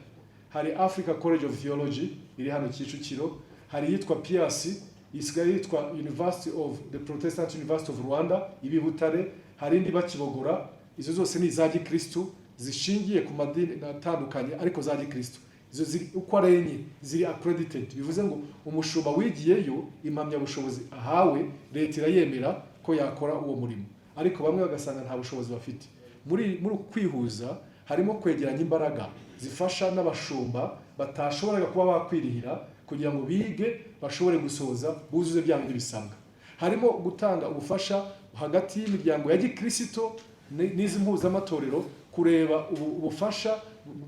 Hari Africa College of Theology iri hano Kicukiro, hari yitwa PIAC isigaye yitwa University of the Protestant University of Rwanda ibi Butare, hari indi Bakibogora. Izo zose ni za gikristo zishingiye ku madini atandukanye ariko za gikristo. Izo ziri uko ari enye ziri accredited, bivuze ngo umushumba wigiyeyo impamyabushobozi ahawe leta irayemera ko yakora uwo murimo, ariko bamwe bagasanga nta bushobozi bafite. Muri kwihuza harimo kwegeranya imbaraga zifasha n'abashumba batashoboraga kuba bakwirihira kugira ngo bige bashobore gusoza buzuze bya bindi bisabwa. Harimo gutanga ubufasha hagati y'imiryango ya gikristo n'izi mpuzamatorero, kureba ubufasha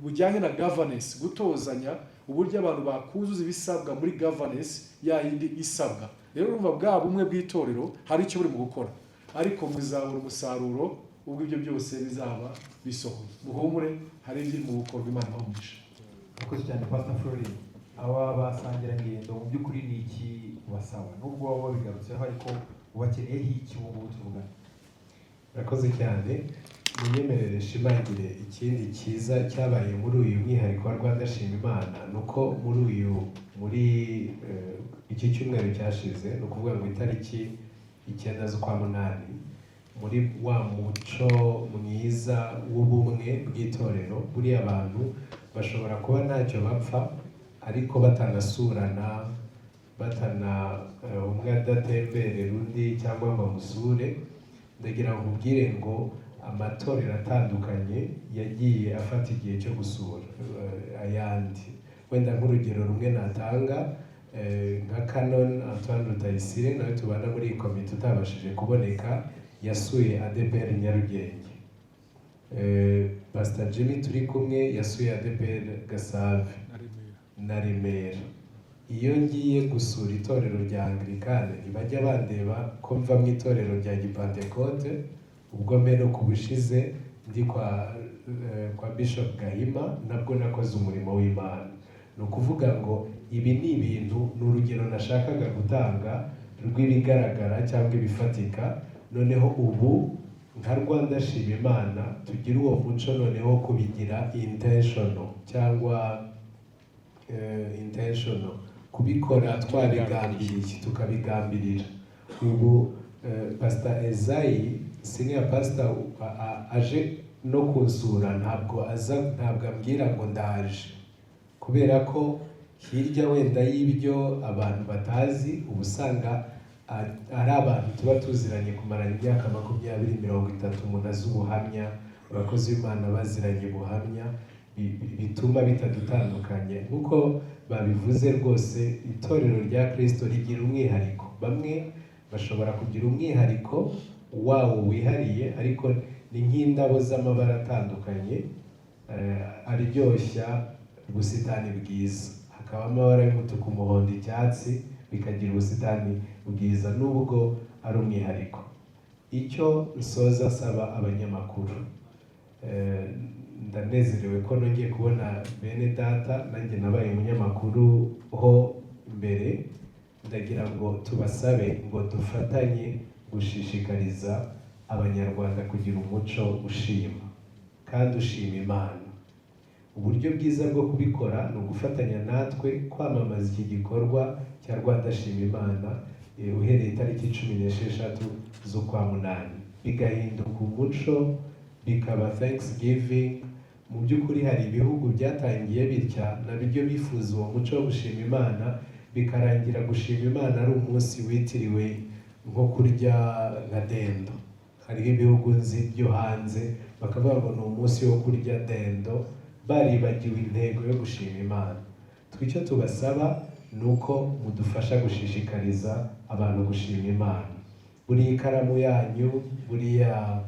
bujyanye na governance, gutozanya uburyo abantu bakuzuza ibisabwa muri governance ya yindi isabwa. Rero urumva bwa bumwe bw'itorero hari icyo buri mu gukora, ariko muzabura umusaruro ubwo ibyo byose bizaba bisohoye. Muhumure, hari ibiri mu gukorwa, Imana ibamugisha. Murakoze cyane Pastor Florine. Aba basangirangendo mu by'ukuri ni iki basaba, nubwo baba babigarutseho ariko ubakeneyeho iki ubu ngubu tuvugana? Murakoze cyane. Munyemerere shimangire ikindi cyiza cyabaye muri uyu mwihariko wa Rwanda Shima Imana, nuko muri iki cyumweru cyashize, ni ukuvuga ngo itariki 9 z'ukwa munani, muri wa muco mwiza w'ubumwe bw'itorero, buriya abantu bashobora kuba ntacyo bapfa ariko batanasurana, umwe adatemberera undi cyangwa ngo amusure. Ndagira ngo ubwire ngo amatorero atandukanye yagiye afata igihe cyo gusura ayandi. Wenda nk'urugero rumwe natanga, nka Canon Antoine Rutayisire nawe tubana muri iyi komite utabashije kuboneka, yasuye ADPR Nyarugenge. Pastor Jimmy turi kumwe yasuye ADPR Gasave na Remera. Iyo ngiye gusura itorero rya Anglikane ntibajya bandeba ko mva mu itorero rya Gipantekote, ubwo mbere ku bushize ndi kwa Bishop Gahima nabwo nakoze umurimo w'Imana. Ni ukuvuga ngo ibi ni ibintu, ni urugero nashakaga gutanga rw'ibigaragara cyangwa ibifatika. Noneho ubu nka Rwanda Shima Imana tugira uwo muco noneho kubigira intentional cyangwa intentional, kubikora twabigambiriye tukabigambirira. Ubu Pastor Ezayi senior pastor aje no kunsura, ntabwo ambwira ngo ndaje, kubera ko hirya wenda y'ibyo abantu batazi, ubu usanga ari abantu tuba tuziranye kumarana imyaka 20-30, umuntu azi ubuhamya, abakozi b'Imana baziranye ubuhamya, bituma bitadutandukanye. Nk'uko babivuze rwose, itorero rya Kristo rigira umwihariko. Bamwe bashobora kugira umwihariko wawo wihariye, ariko ni nk'indabo z'amabara atandukanye aryoshya ubusitani bwiza. Hakaba amabara y'umutuku, umuhondo, icyatsi, bikagira ubusitani bwiza nubwo ari umwihariko. Icyo nsoza asaba abanyamakuru, ndanezerewe ko nongeye kubona bene data, nanjye nabaye umunyamakuru ho mbere. Ndagira ngo tubasabe ngo dufatanye gushishikariza abanyarwanda kugira umuco ushima kandi ushima Imana. Uburyo bwiza bwo kubikora ni ugufatanya natwe kwamamaza iki gikorwa cya Rwanda Shima Imana uhereye itariki 16 z'ukwa munani, bigahinduka umuco, bikaba Thanksgiving. Mu by'ukuri hari ibihugu byatangiye bitya nabyo bifuza uwo muco wo gushima Imana, bikarangira gushima Imana ari umunsi witiriwe nko kurya nka dendo. Hariho ibihugu nzi byo hanze bakavuga ngo ni umunsi wo kurya dendo, baribagiwe intego yo gushima Imana. Twicyo tubasaba ni uko mudufasha gushishikariza abantu gushima Imana. Buriya ikaramu yanyu, buriya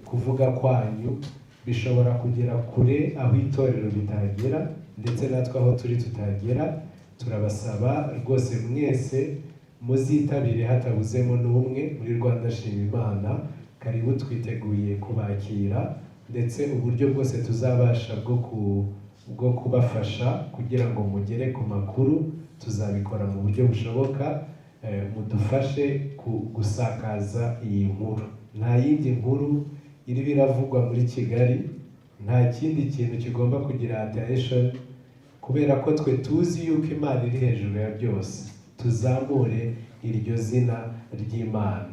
kuvuga kwanyu bishobora kugera kure aho itorero ritagera, ndetse natwe aho turi tutagera. Turabasaba rwose mwese muzitabire hatabuzemo n'umwe muri Rwanda Shima Imana. Karibu, twiteguye kubakira, ndetse uburyo bwose tuzabasha bwo kubafasha kugira ngo mugere ku makuru tuzabikora mu buryo bushoboka. Mudufashe gusakaza iyi nkuru. Nta yindi nkuru iri biravugwa muri Kigali, nta kindi kintu kigomba kugira attention, kubera ko twe tuzi yuko Imana iri hejuru ya byose. tuzamure iryo zina ry'Imana.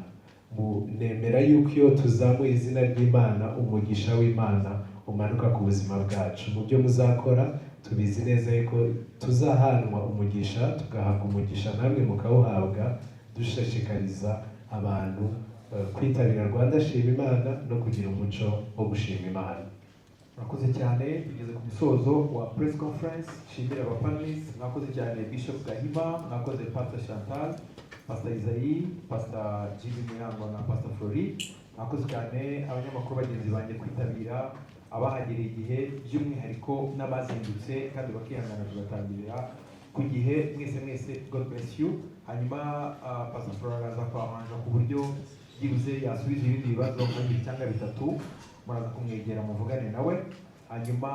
Nemera yuko iyo tuzamuye izina ry'Imana umugisha w'Imana umanuka ku buzima bwacu. Mu byo muzakora tubizi neza yuko tuzahanwa umugisha, tugahabwa umugisha namwe mukawuhabwa, dushishikariza abantu kwitabira Rwanda Shima Imana no kugira umuco wo gushima Imana. Murakoze cyane, tugeze ku musozo wa press conference. Shimira abapanelists, mwakoze cyane Bishop Gahima, mwakoze Pastor Chantal, Pastor Isaïe, Pastor Jimmy Muyango na Pastor Flori, mwakoze cyane abanyamakuru bagenzi banjye kwitabira, abahagereye igihe by'umwihariko n'abazindutse kandi bakihangana tugatangirira ku gihe. Mwese God bless you. Hanyuma Pastor Flori araza kwamanja ku buryo byibuze yasubiza ibindi bibazo nk'ibiri cyangwa bitatu, muraza kumwegera muvugane nawe. Hanyuma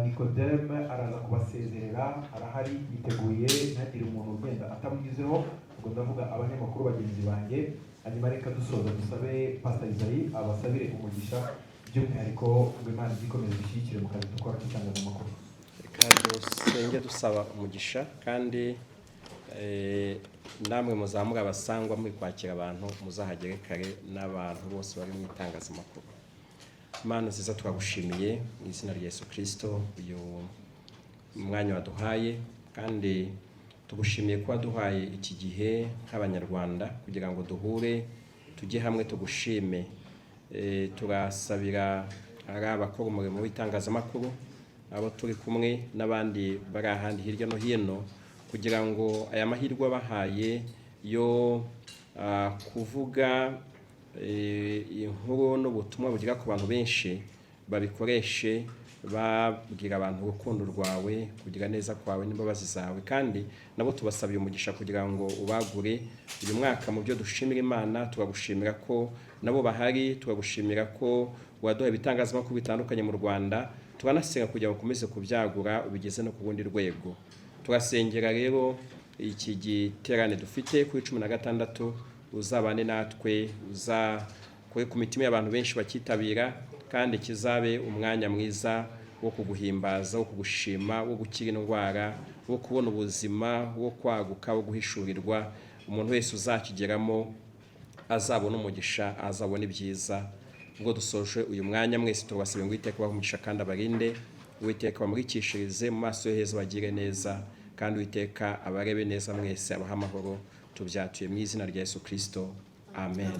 Nicodeme araza kubasezerera, arahari yiteguye, ntagire umuntu ugenda atamugizeho, ubwo ndavuga abanyamakuru bagenzi banjye. Hanyuma reka dusoza dusabe Pastor Isaïe abasabire umugisha, by'umwihariko ngo Imana ikomeze gushyigikire mu kazi dukora k'itangazamakuru. Reka dusenge dusaba umugisha, kandi namwe muzamura abasangwa muri kwakira abantu, muzahagere kare n'abantu bose bari mu itangazamakuru. Mana nziza, twagushimiye mu izina rya Yesu Kristo uyu mwanya waduhaye, kandi tugushimiye ko waduhaye iki gihe nk'abanyarwanda kugira ngo duhure tujye hamwe tugushime. Turasabira ari abakora umurimo w'itangazamakuru, abo turi kumwe n'abandi bari ahandi hirya no hino, kugira ngo aya mahirwe abahaye yo kuvuga inkuru n'ubutumwa bugira ku bantu benshi, babikoreshe babwira abantu urukundo rwawe, kugira neza kwawe n'imbabazi zawe. Kandi nabo tubasabiye umugisha kugira ngo ubagure uyu mwaka mu byo dushimira Imana. Tubagushimira ko nabo bahari, tubagushimira ko waduha ibitangazamakuru bitandukanye mu Rwanda, turanasenga kugira ngo ukomeze kubyagura ubigeze no ku bundi rwego. Turasengera rero iki giterane dufite kuri 16 uzabane natwe, uzakore ku mitima y'abantu benshi bakitabira, kandi kizabe umwanya mwiza wo kuguhimbaza, wo kugushima, wo gukira indwara, wo kubona ubuzima, wo kwaguka, wo guhishurirwa. Umuntu wese uzakigeramo azabona umugisha, azabona ibyiza. Ubwo dusoje uyu mwanya, mwese tubasaba ngo Uwiteka abahe umugisha kandi abarinde, Uwiteka bamurikishirize mu maso ye heza, bagire neza, kandi Uwiteka abarebe neza mwese, abaha amahoro. Tubyatuye mu izina rya Yesu Kristo, amen.